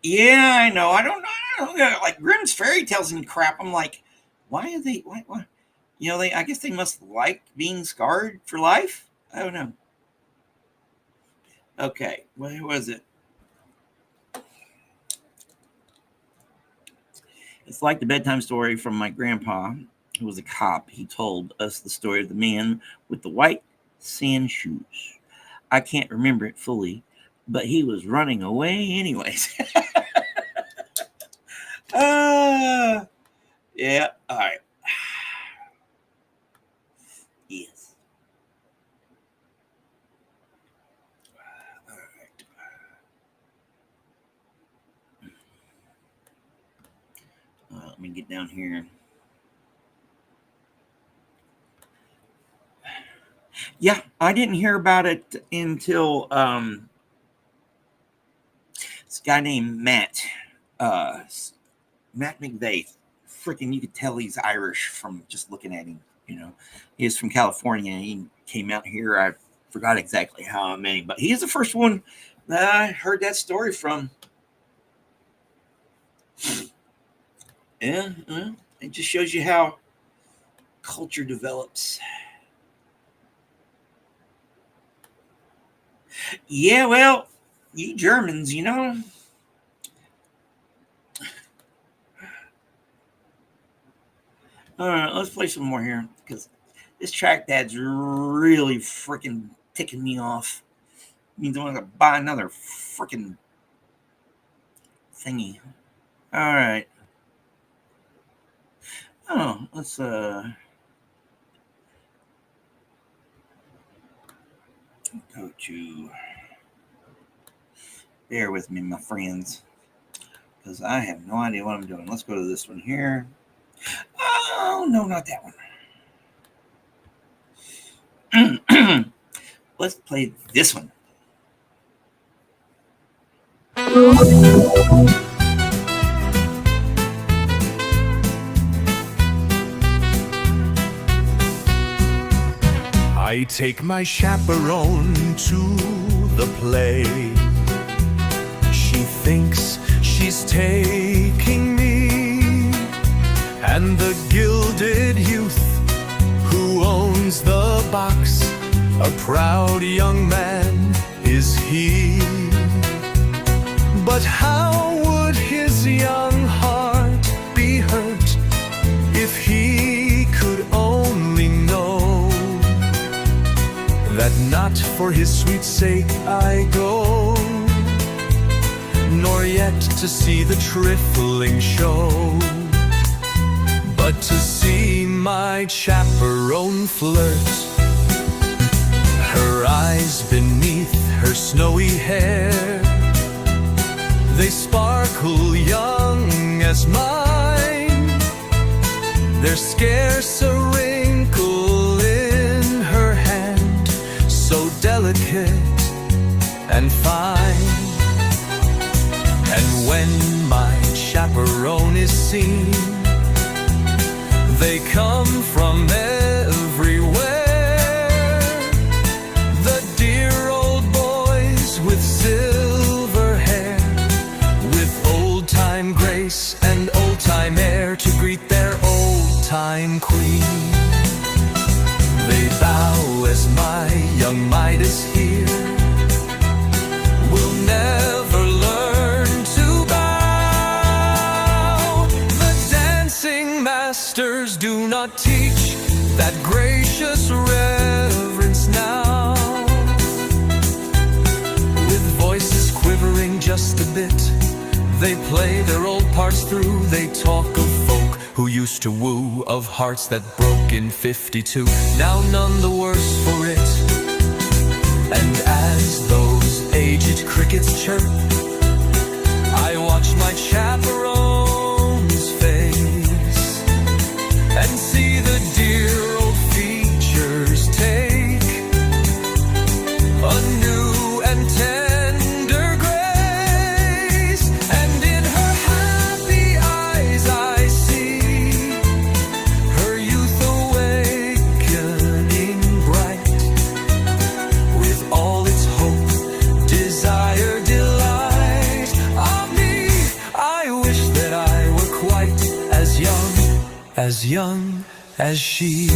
Yeah, I know. I don't know. Like Grimm's fairy tales and crap. I'm like, why are they? Why? You know, I guess they must like being scarred for life. I don't know. Okay, where was it? It's like the bedtime story from my grandpa, who was a cop. He told us the story of the man with the white sand shoes. I can't remember it fully, but he was running away anyways. Yeah, all right. Yes. All right. Let me get down here. Yeah, I didn't hear about it until this guy named Matt McVeigh. Freaking, you could tell he's Irish from just looking at him. You know, he's from California. He came out here. I forgot exactly how many, but he's the first one that I heard that story from. Yeah, it just shows you how culture develops. Yeah, well, you Germans, you know. All right, let's play some more here because this trackpad's really freaking ticking me off. It means I want to buy another freaking thingy. All right. Oh, let's go to. Bear with me, my friends, because I have no idea what I'm doing. Let's go to this one here. Oh, no, not that one. Let's play this one. I take my chaperone to the play. She thinks she's taking me, and the gilded youth who owns the box, a proud young man is he. But how would his young heart be hurt if he could only know that not for his sweet sake I go, nor yet to see the trifling show, but to see my chaperone flirt. Her eyes beneath her snowy hair, they sparkle young as mine. There's scarce a wrinkle in her hand, so delicate and fine. And when my chaperone is seen, they come from everywhere. The dear old boys with silver hair, with old-time grace and old-time air, to greet their old-time queen. They bow as my young Midas here will never learn to bow. The dancing masters do not teach that gracious reverence now. just a bit. They play their old parts through. They talk of folk who used to woo, of hearts that broke in 52, now none the worse for it. And as those aged crickets chirp, I watch my chaperone's face and see the dear old features take a new and tender grace. And in her happy eyes I see her youth awakening bright, with all its hope, desire, delight. Ah me, I wish that I were quite as young as she.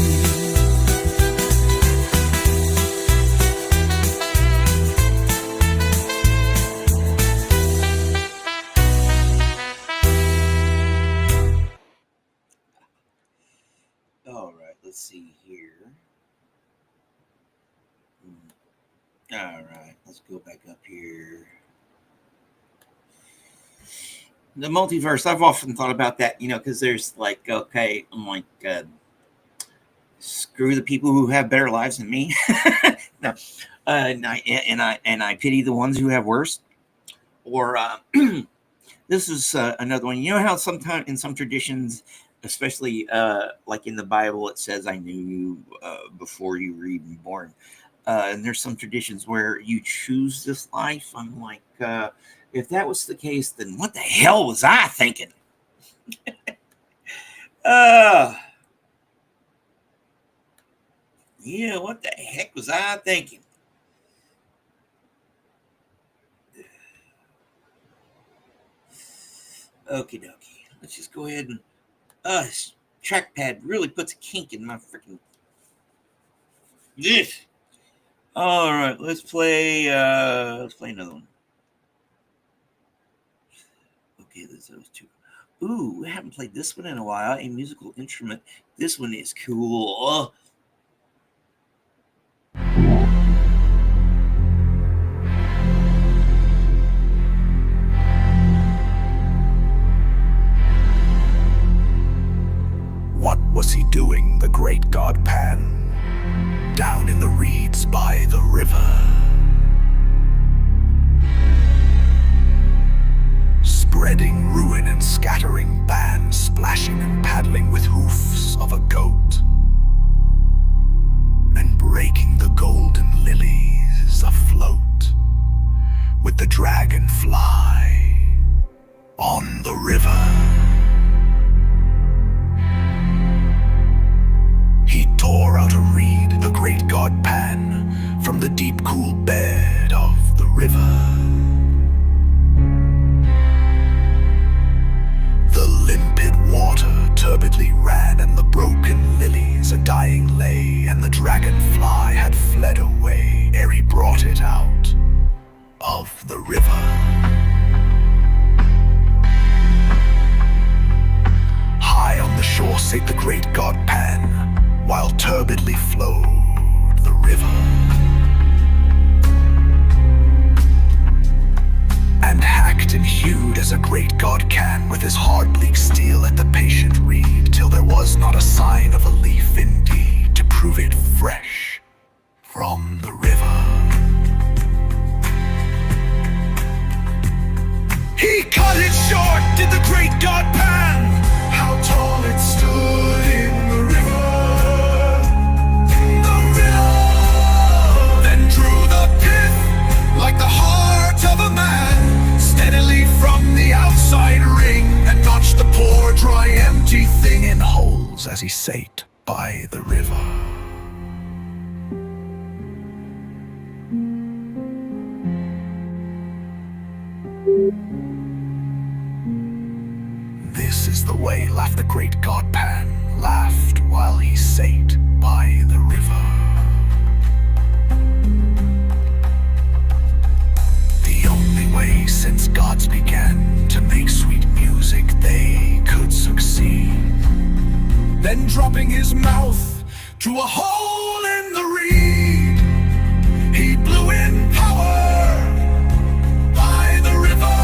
All right, let's see here. All right, let's go back up here. The multiverse, I've often thought about that, because there's like, okay, I'm like, screw the people who have better lives than me. No, and I pity the ones who have worse. Or this is another one. You know how sometimes in some traditions, especially like in the Bible, it says, "I knew you before you were even born." And there's some traditions where you choose this life. I'm like, if that was the case, then what the hell was I thinking? Yeah, what the heck was I thinking? Okie dokie. Let's just go ahead and this trackpad really puts a kink in my freaking. Ugh. All right, let's play another one. Okay, those two. Ooh, we haven't played this one in a while. A musical instrument. This one is cool. What was he doing, the great god Pan, down in the reeds by the river? Spreading ruin and scattering bands, splashing and paddling with hoofs of a goat, and breaking the golden lilies afloat with the dragonfly on the river. He tore out a reed, the great god Pan, from the deep cool bed of the river. The limpid water turbidly ran, and the broken lilies a dying lay, and the dragonfly had fled away ere he brought it out of the river. High on the shore sate the great god Pan, while turbidly flowed the river. And hacked and hewed as a great god can, with his hard bleak steel at the patient reed, till there was not a sign of a leaf indeed to prove it fresh from the river. He cut it short, did the great god Pan. How tall it stood in the river. Like the heart of a man, steadily from the outside ring, and notched the poor dry empty thing in holes as he sate by the river. This is the way laughed the great god Pan, laughed while he sate by the river. Way since gods began to make sweet music, they could succeed. Then dropping his mouth to a hole in the reed, he blew in power by the river.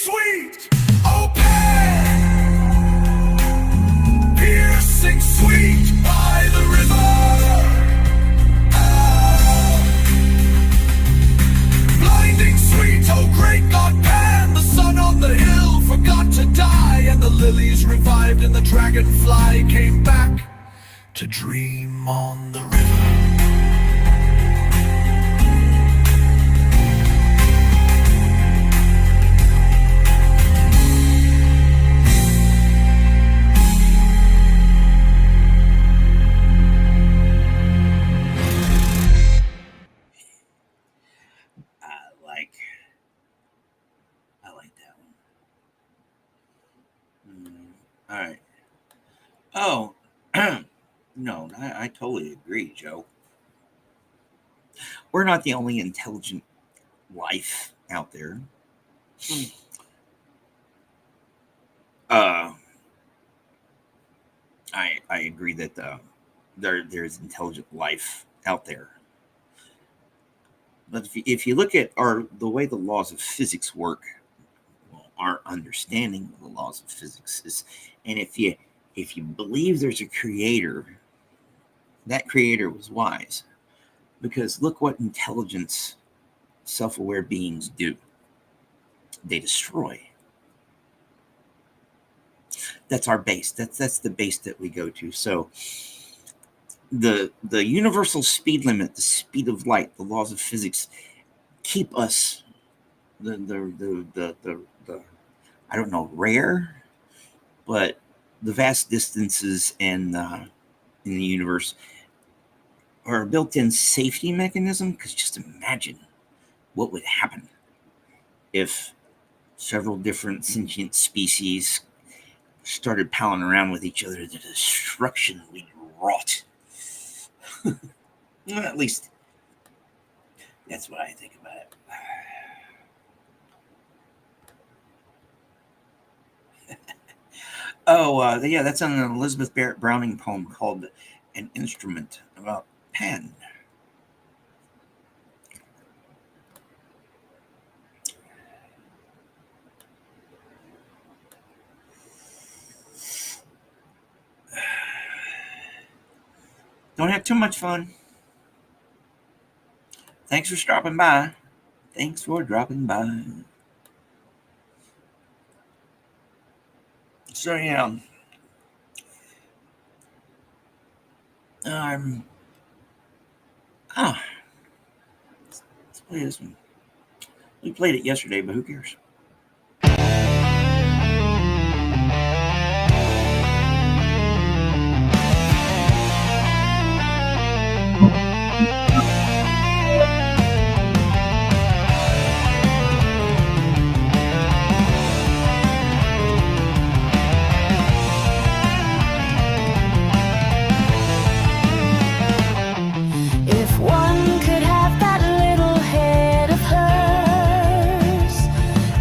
sweet, oh Pan, piercing sweet by the river. Oh, blinding sweet, oh great God Pan, the sun on the hill forgot to die, and the lilies revived, and the dragonfly came back to dream on the river. I like that one. All right. Oh, no, I totally agree, Joe. We're not the only intelligent life out there. I agree that there's intelligent life out there. But if you look at the way the laws of physics work, well, our understanding of the laws of physics is, and if you believe there's a creator, that creator was wise, because look what intelligence, self-aware beings do. They destroy. That's our base. That's the base that we go to. So the universal speed limit, the speed of light, the laws of physics keep us the I don't know, rare, but the vast distances and in the universe are a built-in safety mechanism. Because just imagine what would happen if several different sentient species started palling around with each other. The destruction we'd wrought. Well, at least that's what I think about it. Yeah, that's on an Elizabeth Barrett Browning poem called An Instrument, about Pan. Don't have too much fun. Thanks for stopping by. Thanks for dropping by. So, yeah. Let's play this one. We played it yesterday, but who cares? If one could have that little head of hers,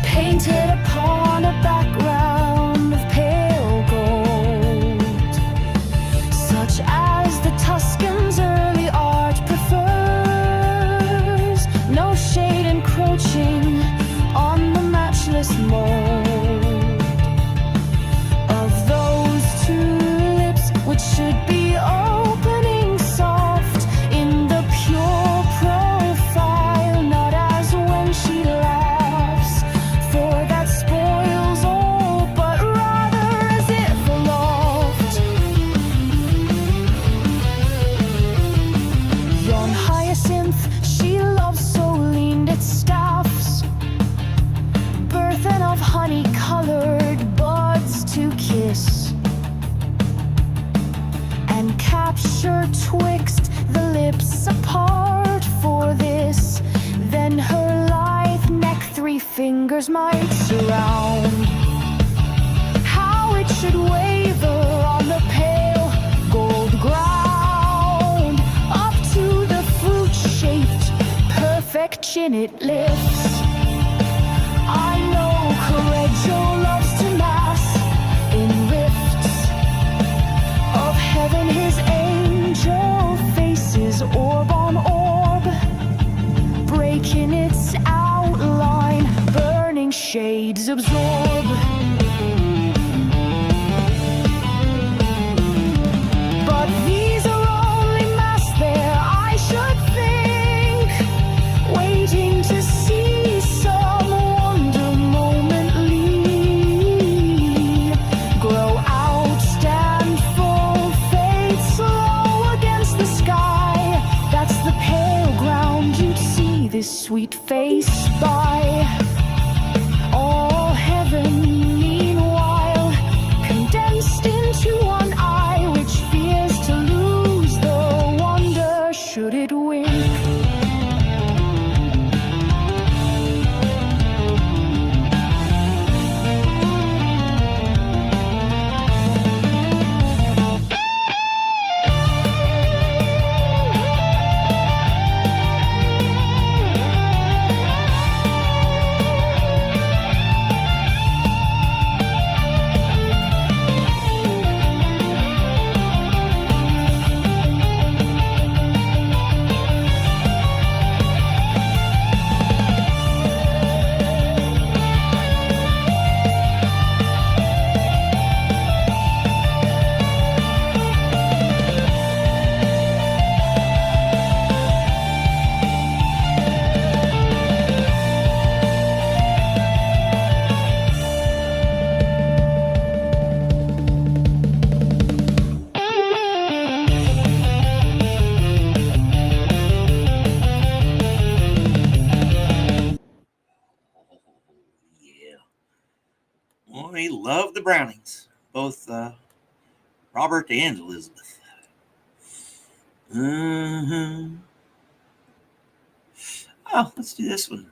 painted upon a background of pale gold, such as the Tuscan's early art prefers, no shade encroaching on the matchless mold of those two lips, which should be opening soft in the pure profile, not as when she laughs, for that spoils all, but rather as if aloft. Yon hyacinth she loves so leaned its staffs, burthen of honey-colored buds to kiss, and capture twixt the lips apart for this. Then her lithe neck 3 fingers might surround. How it should waver on the pale gold ground, up to the fruit-shaped perfect chin it lifts. I know Correggio loves to mass in rifts of heaven his angel faces, orb on orb, breaking its outline, burning shades of absorb. But these are only masks there, I should think, waiting to see some wonder momently grow out, stand full, fade slow against the sky. That's the pale ground you'd see this sweet face by. All heaven, meanwhile, condensed into one eye, which fears to lose the wonder should it wink. Yeah. I love the Brownings, both Robert and Elizabeth. Oh, let's do this one.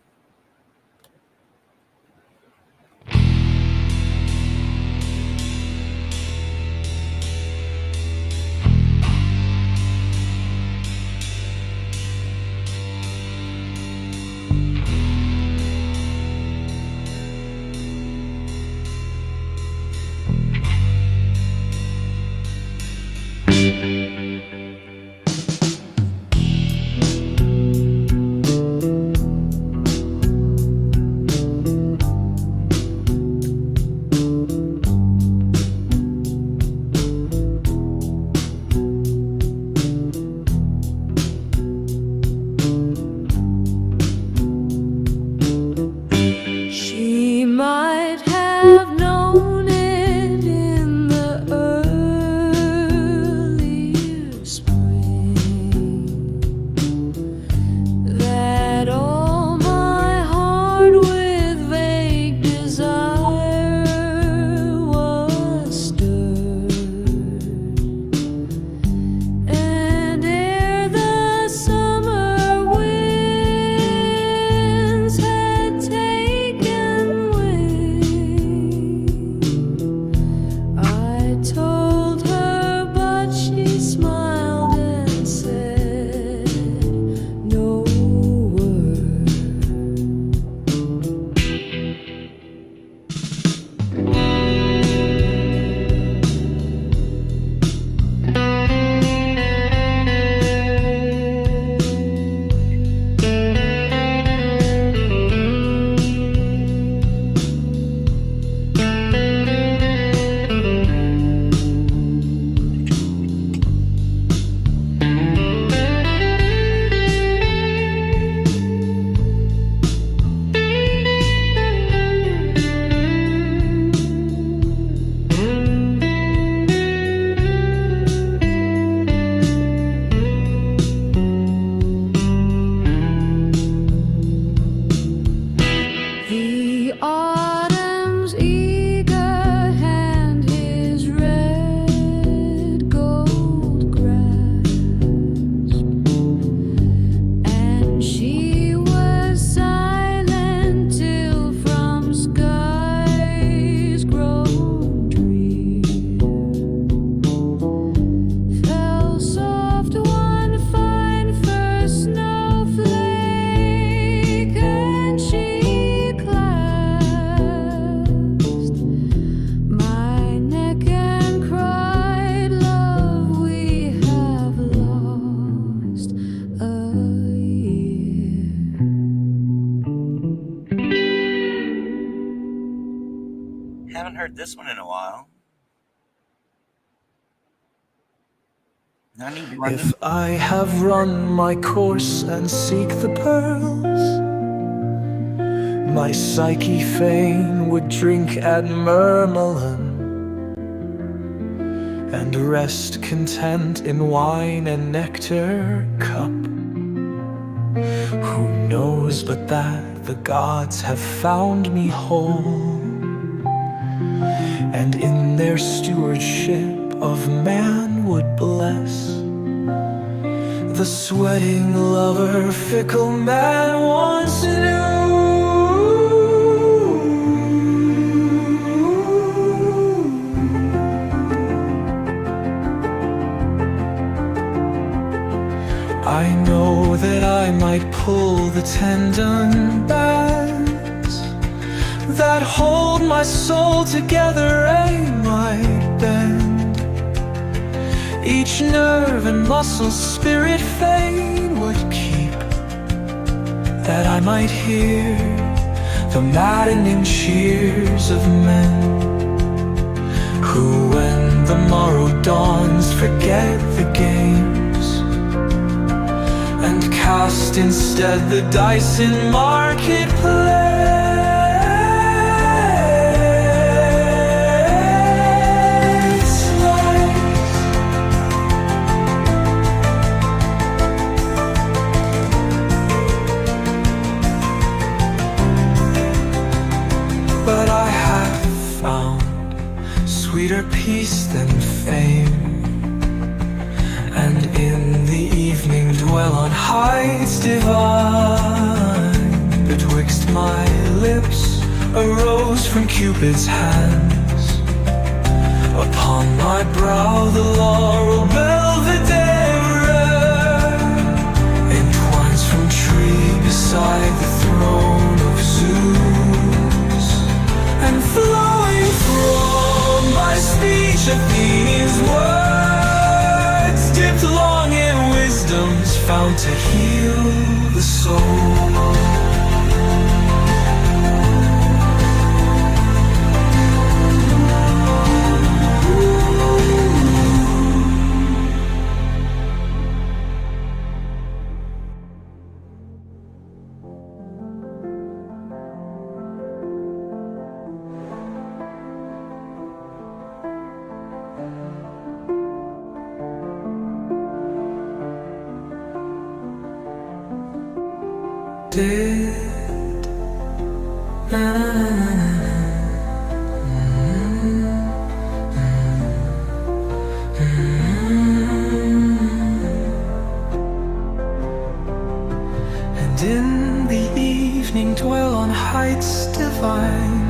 this one in a while. I need to run If I have run my course and seek the pearls, my psyche fain would drink at Murmelin and rest content in wine and nectar cup. Who knows but that the gods have found me whole, and in their stewardship of man would bless the sweating lover fickle man once knew. I know that I might pull the tendon bands that hold my soul together, I might bend each nerve and muscle spirit fain would keep, that I might hear the maddening cheers of men who, when the morrow dawns, forget the games and cast instead the dice in marketplace. But I have found sweeter peace than fame, and in the evening dwell on heights divine. Betwixt my lips a rose from Cupid's hands, upon my brow the laurel belvedere entwines from tree beside the throne of Zeus, and flowing from my speech Athene's words, dipped long in wisdom's fount to heal the soul. Did and in the evening dwell on heights divine.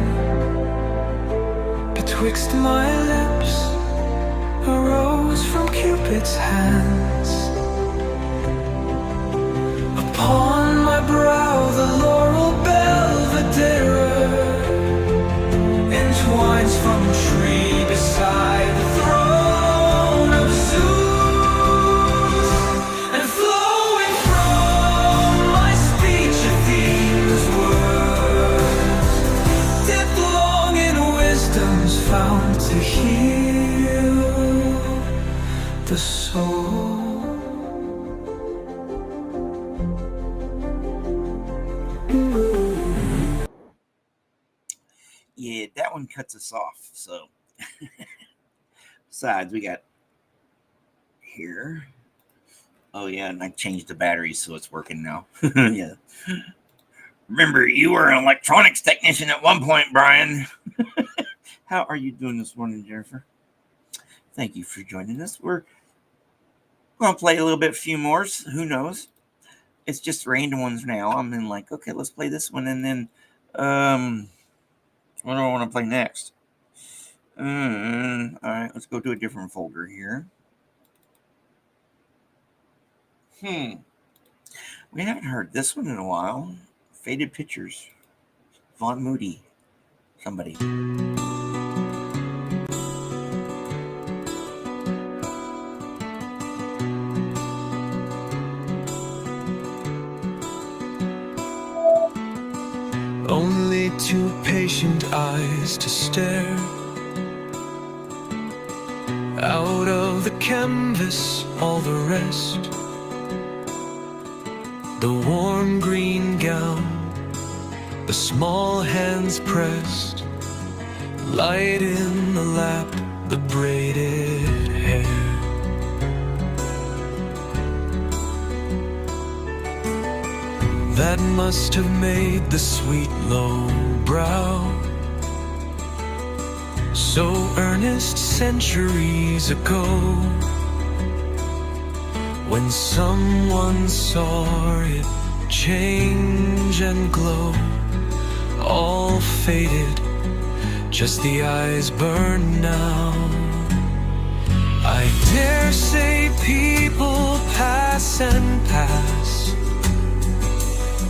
Betwixt my lips a rose from Cupid's hands, upon my brow the laurel belvedere entwines from tree beside the throne of Zeus, and flowing from my speech Athene's words, dip long in wisdom's fount to heal the soul. Yeah, that one cuts us off. So, besides, we got here. Oh, yeah, and I changed the battery so it's working now. Yeah. Remember, you were an electronics technician at one point, Brian. How are you doing this morning, Jennifer? Thank you for joining us. We're going to play a little bit, few more. Who knows? It's just random ones now. I'm in like, okay, let's play this one, and then, what do I want to play next? All right, let's go to a different folder here. We haven't heard this one in a while. Faded Pictures. Vaughn Moody. Somebody. Only two patient eyes to stare Out of the canvas, all the rest. The warm green gown, the small hands pressed, light in the lap, the braided hair. That must have made the sweet low brow so earnest centuries ago, when someone saw it change and glow. All faded, just the eyes burn now. I dare say people pass and pass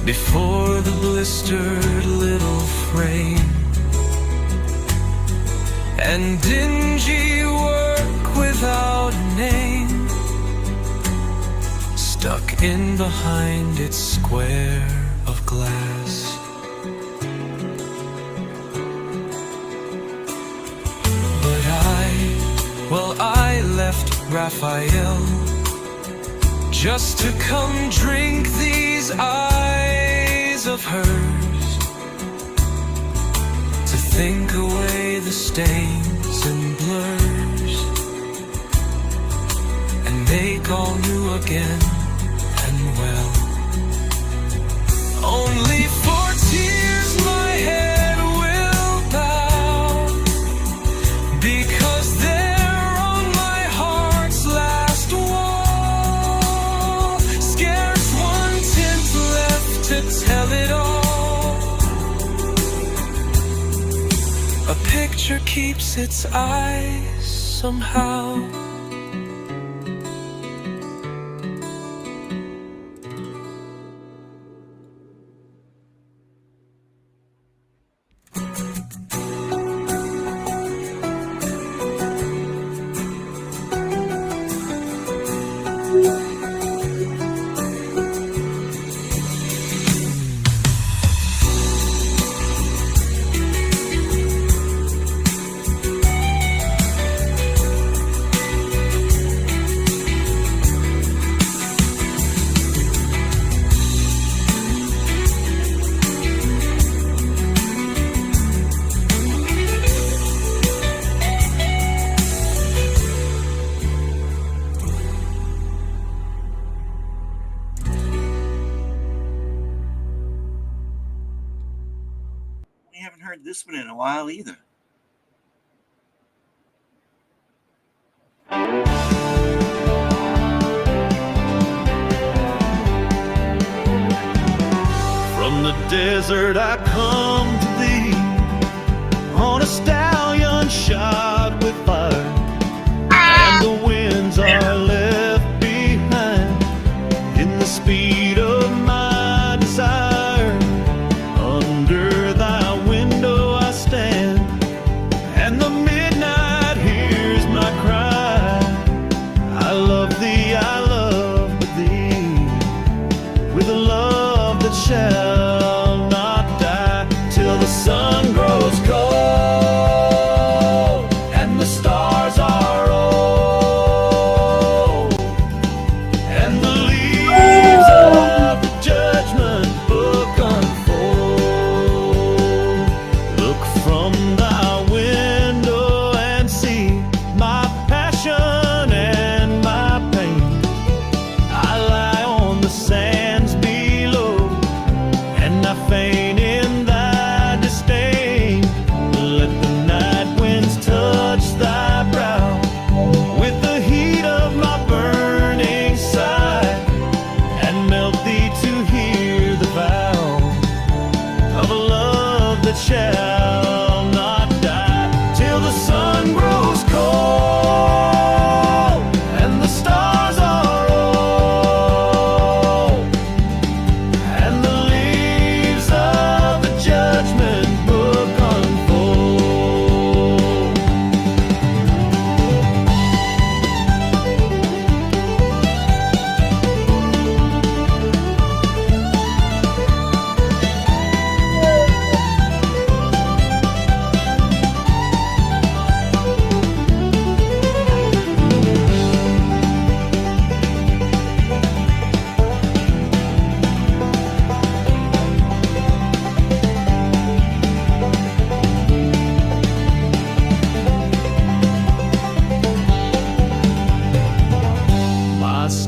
before the blistered little frame, and dingy work without a name, stuck in behind its square of glass. But I left Raphael just to come drink these eyes of hers, to think away the stains and blurs, and make all new again and well. Only for tears my head will bow, because they're on my heart's last wall. Scarce one tint left to tell it all. A picture keeps its eyes somehow. We haven't heard this one in a while either. From the desert I come to thee, on a stallion shod with fire, and the winds are left behind in the speed of my desire. Under thy window I stand, and the midnight hears my cry. I love thee, I love thee, with a love that shall not die, till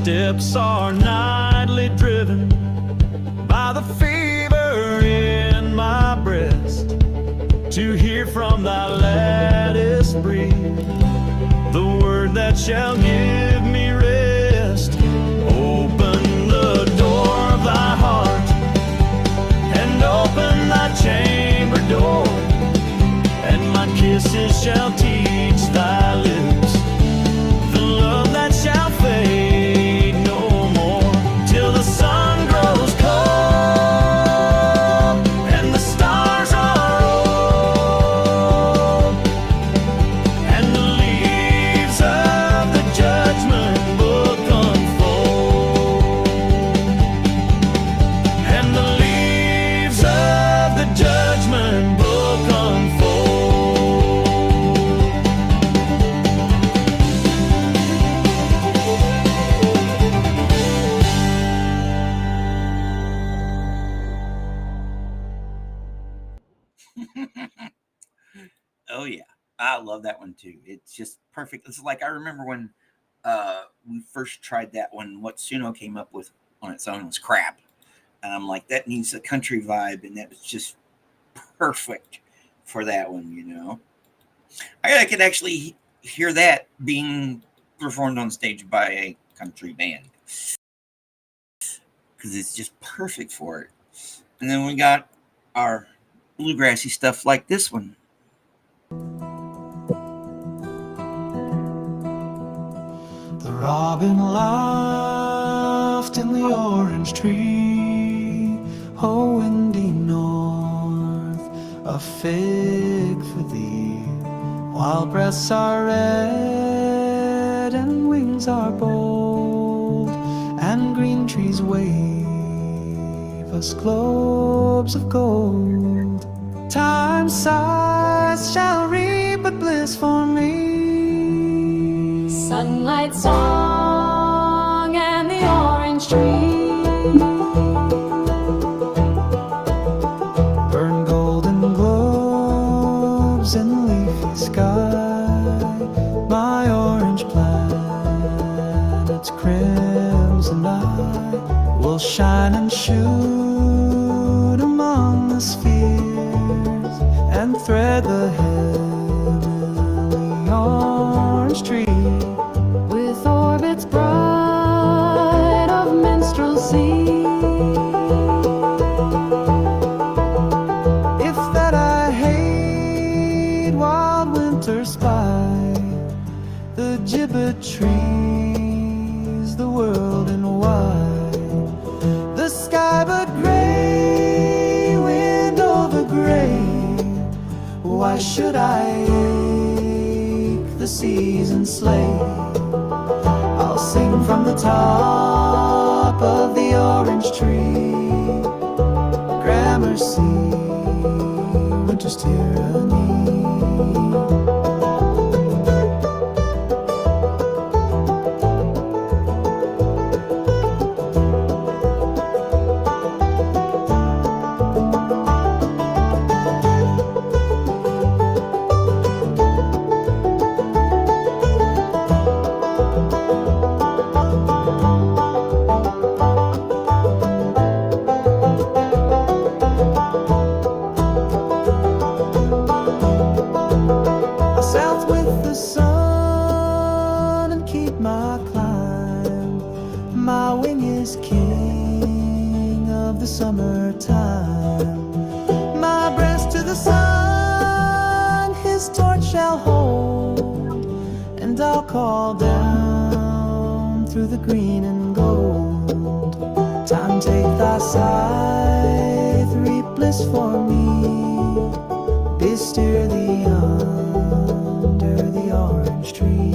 steps are nightly driven by the fever in my breast, to hear from thy lattice breathe the word that shall give me rest. Open the door of thy heart, and open thy chamber door, and my kisses shall teach thy lips the love that shall fade no more, till the sun grows cold and the stars are old, and the leaves of the judgment book unfold, and the leaves of the judgment book unfold. Oh yeah, I love that one too. It's just perfect. It's like I remember when we first tried that one. What Suno came up with on its own was crap, and I'm like, that needs a country vibe, and that was just perfect for that one. You know, I could actually hear that being performed on stage by a country band because it's just perfect for it. And then we got our bluegrassy stuff like this one. The robin laughed in the orange tree, oh windy north, a fig for thee. While breasts are red and wings are bold, and green trees wave us globes of gold. Time's sighs shall reap but bliss for me. Sunlight song and the orange tree. Burn golden globes in leafy sky. My orange planet's crimson eye will shine and shoot among the spheres, and thread the heavenly orange tree With orbits bright of minstrelsy. If that I hate wild winter spy, the gibbet trees, the world in wide, the sky but gray, wind over gray. Why should I ache the season slay? I'll sing from the top of the orange tree, gramercy, winter's tyranny. South with the sun and keep my climb. My wing is king of the summertime. My breast to the sun his torch shall hold, and I'll call down through the green and gold. Time, take thy scythe, reap bliss for me, bestir thee under the orange tree.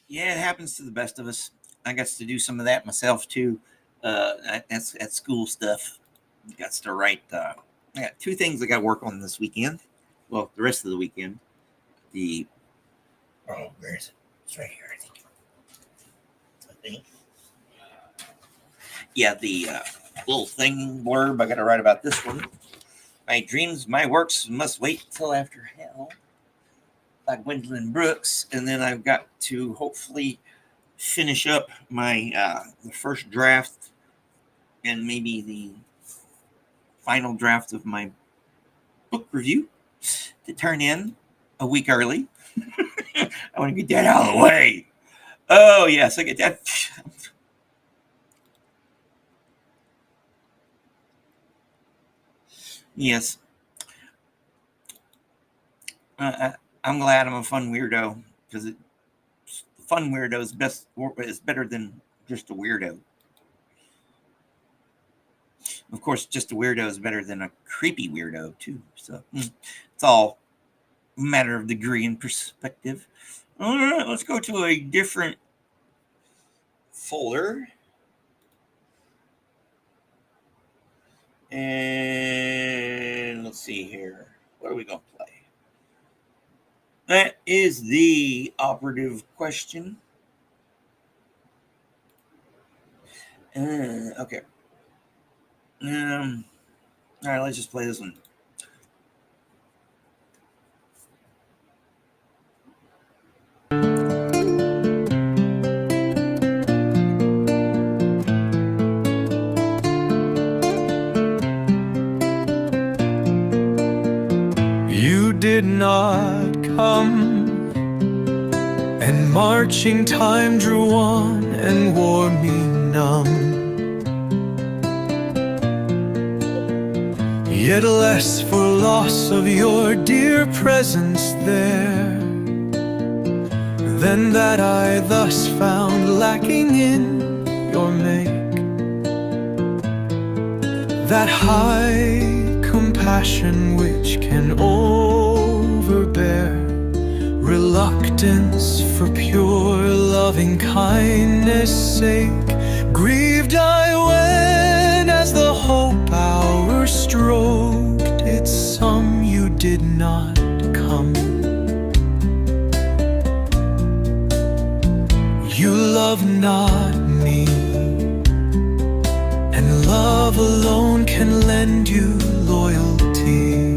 Yeah, it happens to the best of us. I got to do some of that myself too. That's school stuff. Got to write. I got two things I got to work on this weekend. Well, the rest of the weekend. Where is it? It's right here, I think. yeah, the little thing blurb I got to write about this one. My dreams, my works must wait till after hell, by Gwendolyn Brooks, and then I've got to hopefully finish up my the first draft and maybe the final draft of my book review to turn in a week early. I want to get that out of the way. Oh yes, I get that. Yes, I'm glad I'm a fun weirdo because fun weirdo is better than just a weirdo. Of course, just a weirdo is better than a creepy weirdo too. So it's all a matter of degree and perspective. All right, let's go to a different folder. And let's see here. What are we going to play? That is the operative question. Okay. All right, let's just play this one. You did not come, and marching time drew on and wore me numb. Yet less for loss of your dear presence there, than that I thus found lacking in your make. That high compassion which can overbear reluctance for pure loving kindness' sake. Grieved I when, as the hope hour stroked its sum, you did not come. You love not me, and love alone can lend you loyalty.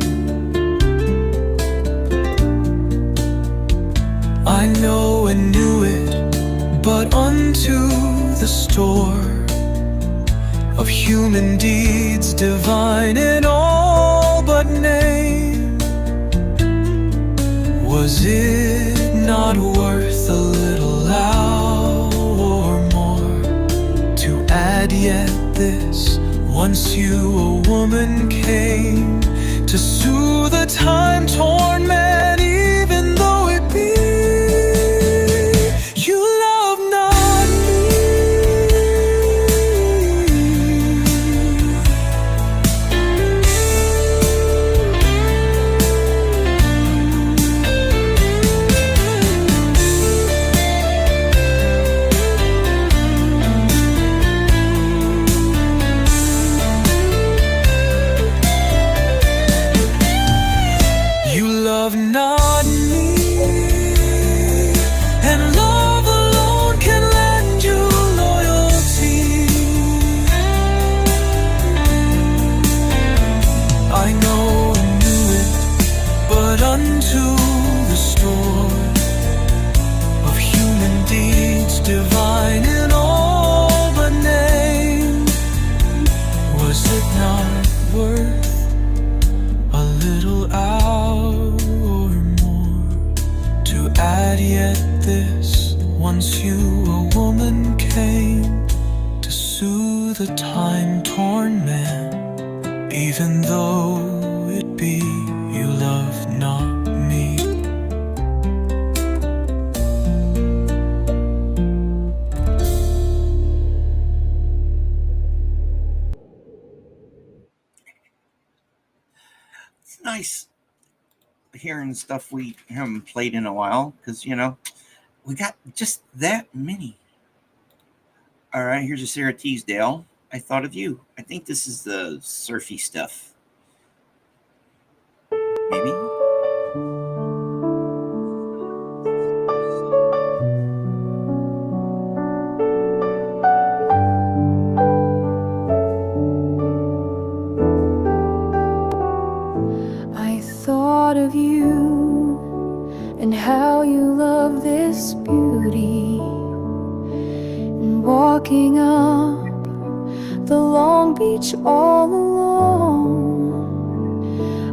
I know and knew it, but unto the store of human deeds divine in all but name, was it not worth a little hour more to add yet this? Once you a woman came to soothe a time-torn man, even though it be you love not me. You love not me, and love alone can lend you loyalty. I know and knew it, but unto the store of human deeds divine in all but name, was it not worth a little hour more to add yet this? Once you a woman came to soothe a time-torn man, even though it be you love not me. It's nice hearing stuff we haven't played in a while because, we got just that many. All right, here's a Sarah Teasdale. I thought of you. I think this is the surfy stuff. Maybe. beauty. And walking up the Long Beach all alone,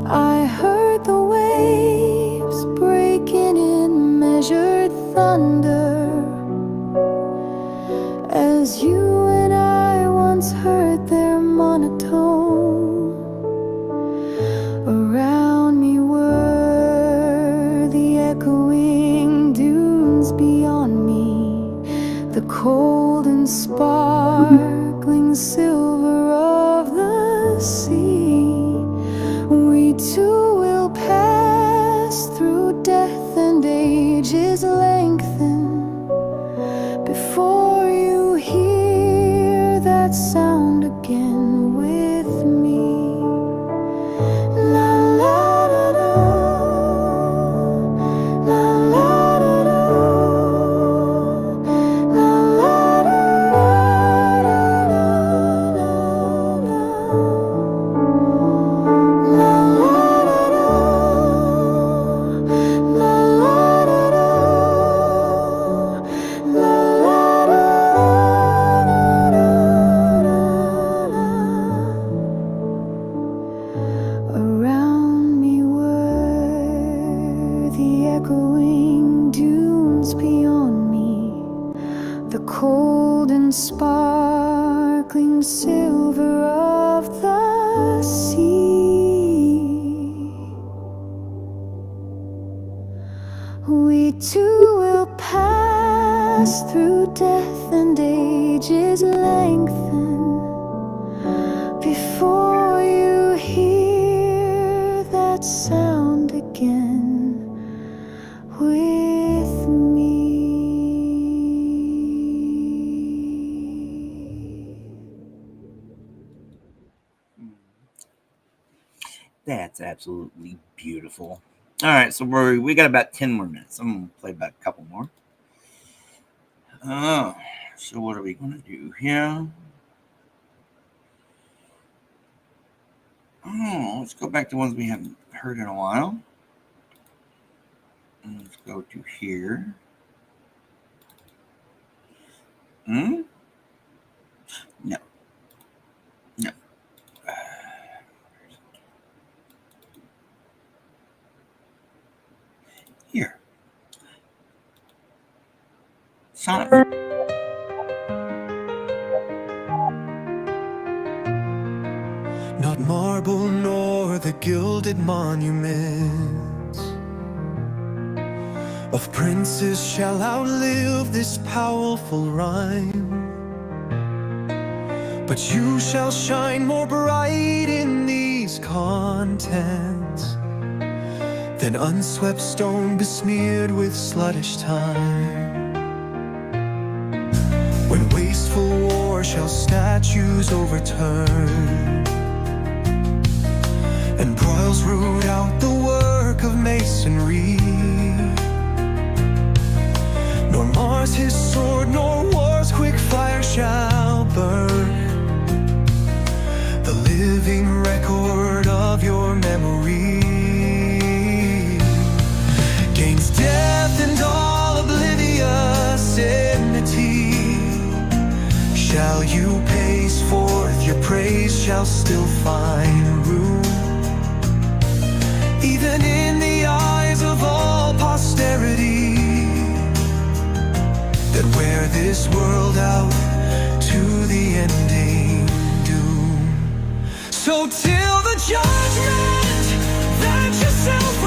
I heard the waves breaking in measured thunder, as you and I once heard their monotone. Around me were the echoing dunes beyond me, the cold and sparkling silver of the sea. We too will pass through death, and ages lengthen before you hear that sound again with me. La la da da, la la da da, la la da da da da, la la da da, la la da da, la la da da. Around me were the echoing dunes beyond me, the cold and sparkling silver of the sea. We too will pass through death, and ages lengthen before you hear that sound again with me. That's absolutely beautiful. All right, so we got about 10 more minutes. I'm going to play about a couple more. So what are we going to do here? Let's go back to ones we haven't heard in a while. Let's go to here. No. No. Here. Sonic. Not marble nor the gilded monuments of princes shall outlive this powerful rhyme, but you shall shine more bright in these contents than unswept stone besmeared with sluggish time. When wasteful war shall statues overturn, and broils root out the work of masonry, nor Mars his sword, nor war's quick fire shall burn the living record of your memory. Gains death and all oblivious enmity, shall you pace forth, your praise shall still find room, even in the eyes of all posterity, that wear this world out to the ending doom. So till the judgment that yourself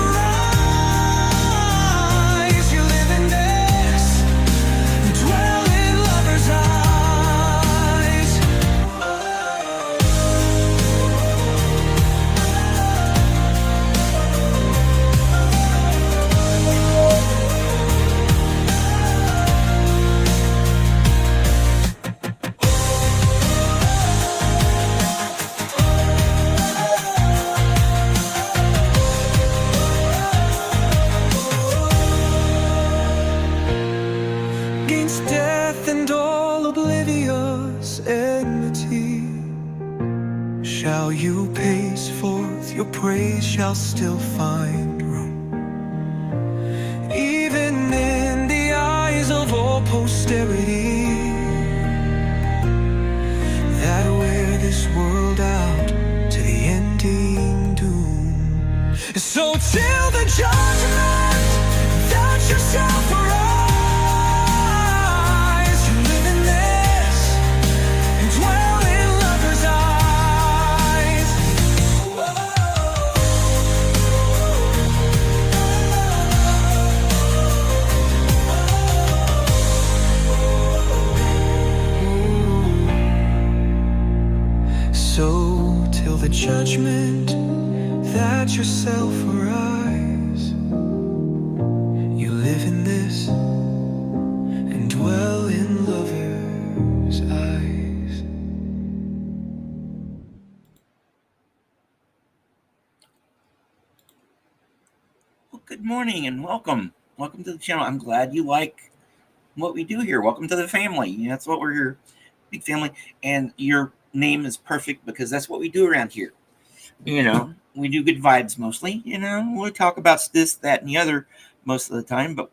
arise, you live in this, dwell in lovers' eyes. Against death and all oblivious enmity, shall you pace forth, your praise shall still find room, even in the eyes of all posterity that wear this world out to the ending doom. So till the judgment that yourself arise, you live in this and dwell in lovers' eyes. So till the judgment that yourself arise, you live in this and dwell in lovers' eyes. Well, good morning and welcome. Welcome to the channel. I'm glad you like what we do here. Welcome to the family. You know, that's what we're here, big family. And your name is perfect because that's what we do around here. You know, we do good vibes mostly. You know, we talk about this, that, and the other most of the time. But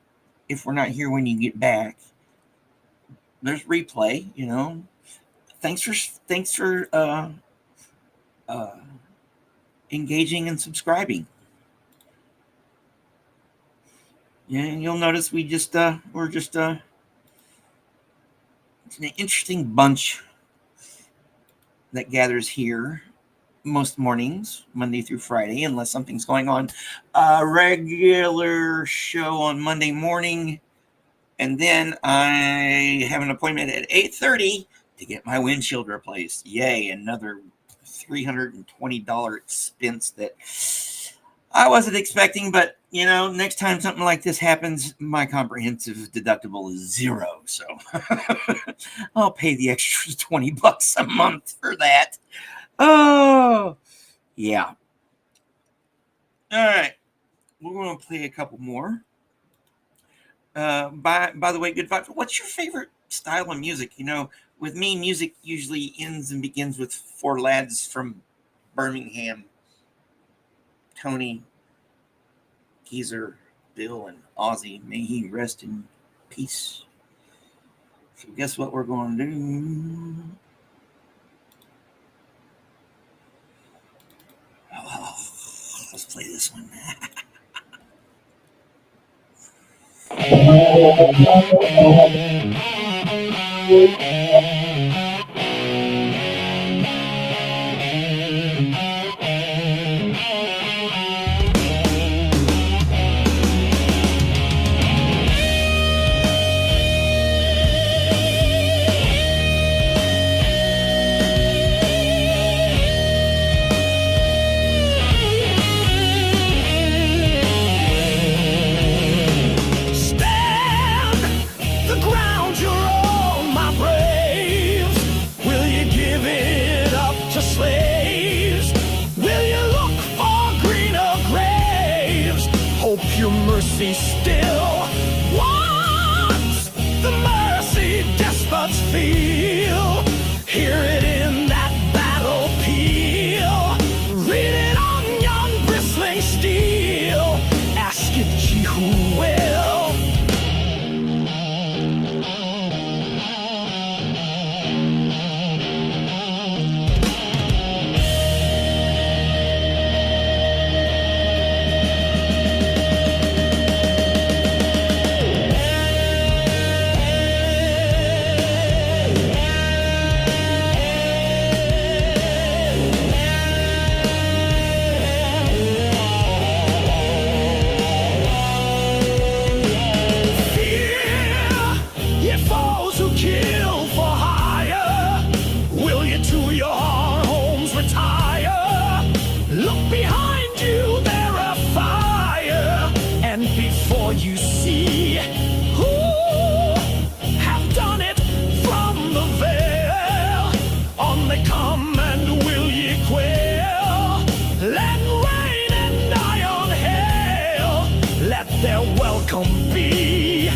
if we're not here when you get back, there's replay. You know, thanks for engaging and subscribing. Yeah, you'll notice we're just it's an interesting bunch that gathers here most mornings, Monday through Friday, unless something's going on. A regular show on Monday morning, and then I have an appointment at 8:30 to get my windshield replaced. Yay, another $320 expense that I wasn't expecting, but you know, next time something like this happens, my comprehensive deductible is zero, so I'll pay the extra $20 a month for that. Oh, yeah. All right, we're going to play a couple more. By the way, good vibes. What's your favorite style of music? You know, with me, music usually ends and begins with four lads from Birmingham: Tony, Geezer, Bill, and Ozzy. May he rest in peace. So guess what we're going to do? Oh, let's play this one. Still wants the mercy despots feel. Hear it in that battle peal. Read it on yon bristling steel. Ask it ye who will. Welcome be.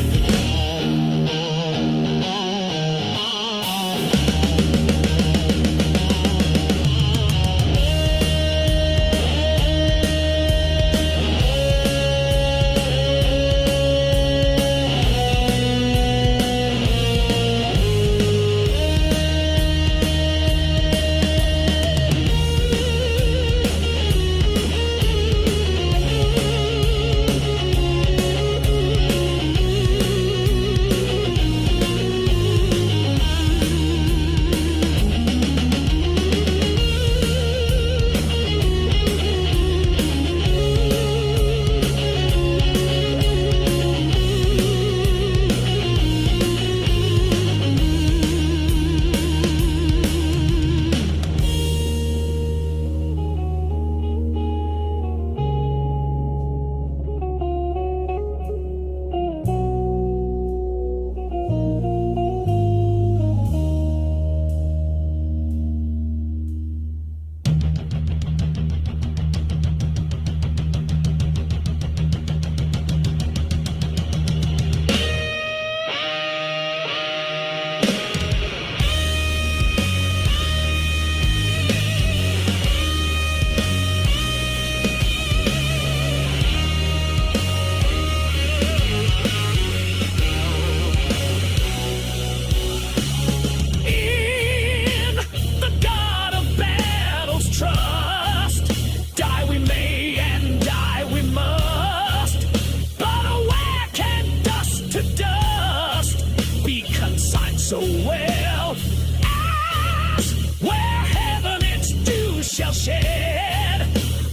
so well. As where heaven its dew shall shed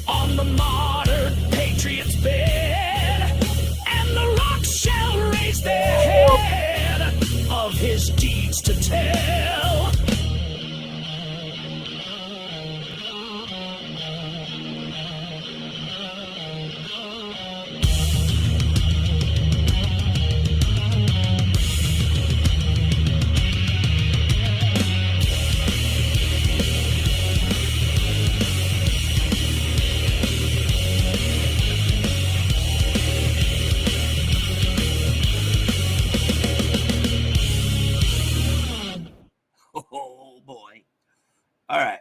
on the martyred patriot's bed, and the rocks shall raise their head of his deeds to tell. Oh boy. All right.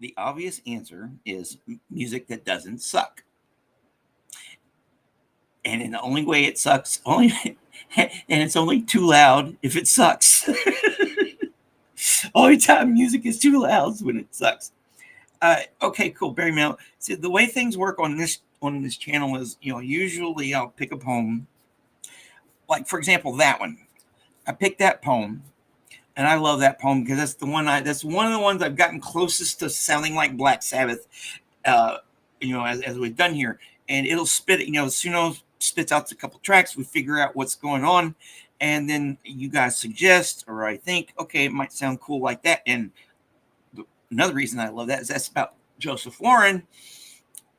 The obvious answer is music that doesn't suck. And in the only way it sucks, and it's only too loud if it sucks. Only time music is too loud is when it sucks. Okay, cool. Barry Mel. See, the way things work on this channel is, usually I'll pick a poem. Like, for example, that one. I picked that poem, and I love that poem because that's one of the ones I've gotten closest to sounding like Black Sabbath, as we've done here. And it'll spit, Suno spits out a couple tracks. We figure out what's going on, and then you guys suggest, or I think, okay, it might sound cool like that. And another reason I love that is that's about Joseph Warren,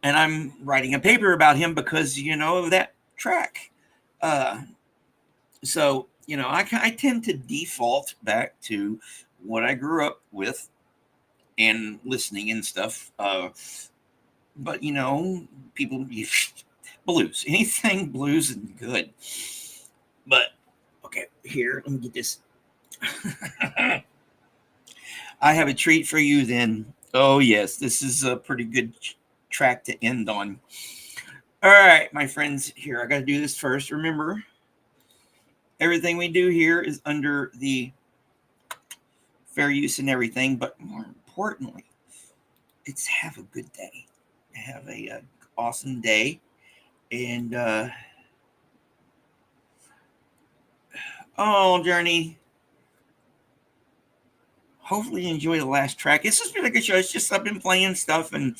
and I'm writing a paper about him because, of that track. So, I tend to default back to what I grew up with and listening and stuff. But, people, blues, anything blues is good. But, okay, here, let me get this. I have a treat for you then. Oh, yes, this is a pretty good track to end on. All right, my friends, here, I got to do this first. Remember, everything we do here is under the fair use and everything, but more importantly, it's have a good day. Have a awesome day. And, Journey, hopefully you enjoy the last track. It's just been a good show. It's just I've been playing stuff, and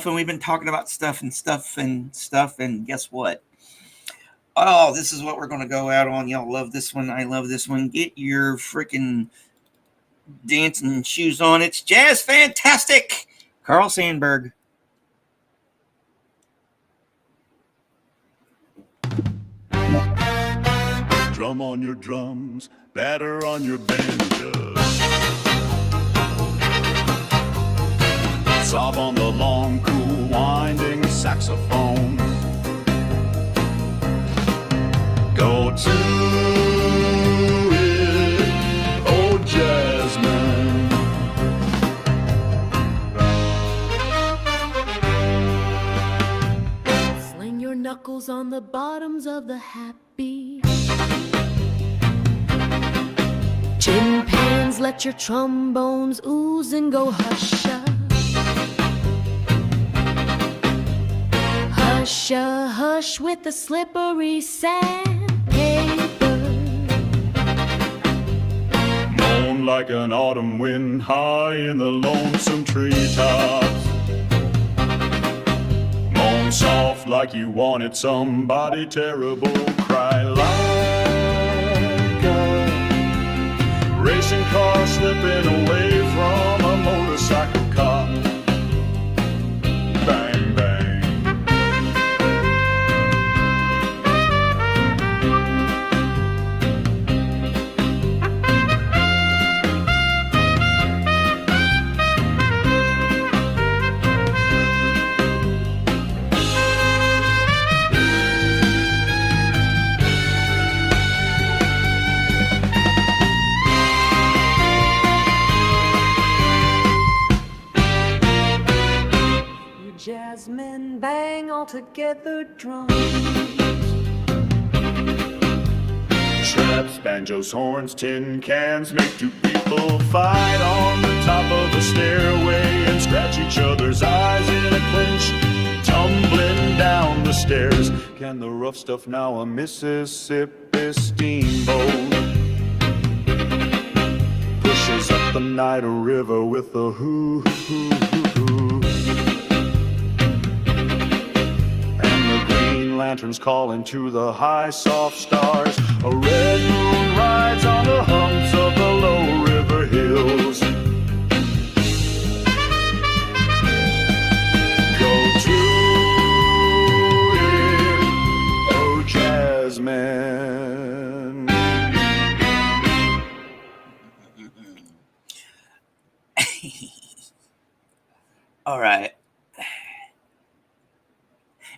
we've been talking about stuff, and guess what? Oh, this is what we're going to go out on. Y'all love this one. I love this one. Get your freaking dancing shoes on. It's Jazz Fantastic. Carl Sandburg. Drum on your drums, batter on your banjos. Sob on the long, cool, winding saxophone. Go to it, oh Jasmine. Sling your knuckles on the bottoms of the happy. Tin pans, let your trombones ooze and go hush-a. Hush-a, hush with the slippery sandpaper. Moan like an autumn wind high in the lonesome treetops. Moan soft like you wanted somebody terrible. Cry like a racing car slipping away from a motorcycle cop. Bang, bang. Jazzmen bang all together drums. Traps, banjos, horns, tin cans make two people fight on the top of a stairway and scratch each other's eyes in a clinch, tumbling down the stairs. Can the rough stuff now a Mississippi this steamboat pushes up the night river with a hoo-hoo-hoo-hoo. And the green lanterns calling to the high soft stars. A red moon rides on the humps of the low river hills. Go to it, oh Jasmine. All right.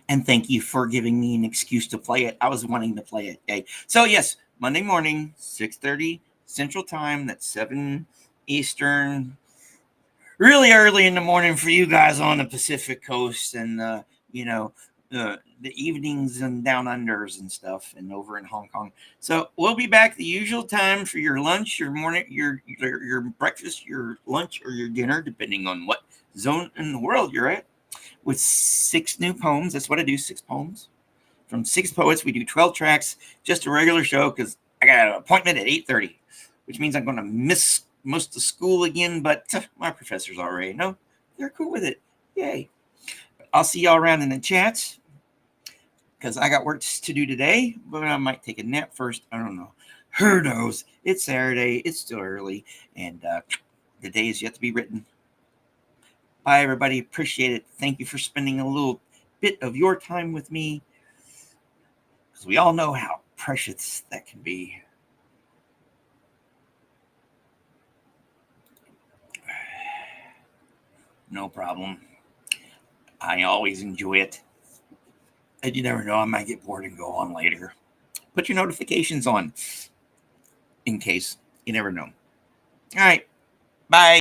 And thank you for giving me an excuse to play it. I was wanting to play it. Okay. So yes, Monday morning, 6:30 Central Time. That's 7 Eastern. Really early in the morning for you guys on the Pacific Coast, and the evenings and down unders and stuff, and over in Hong Kong. So we'll be back the usual time for your lunch, your morning, your breakfast, your lunch, or your dinner, depending on what zone in the world you're at, with 6 new poems. That's what I do, 6 poems from 6 poets. We do 12 tracks, just a regular show, because I got an appointment at 8:30, which means I'm going to miss most of school again, but my professors already know. They're cool with it. Yay. I'll see y'all around in the chats, because I got work to do today, but I might take a nap first. I don't know. Who knows? It's Saturday. It's still early, and the day is yet to be written. Bye, everybody. Appreciate it. Thank you for spending a little bit of your time with me, because we all know how precious that can be. No problem. I always enjoy it. And you never know, I might get bored and go on later. Put your notifications on in case. You never know. All right. Bye.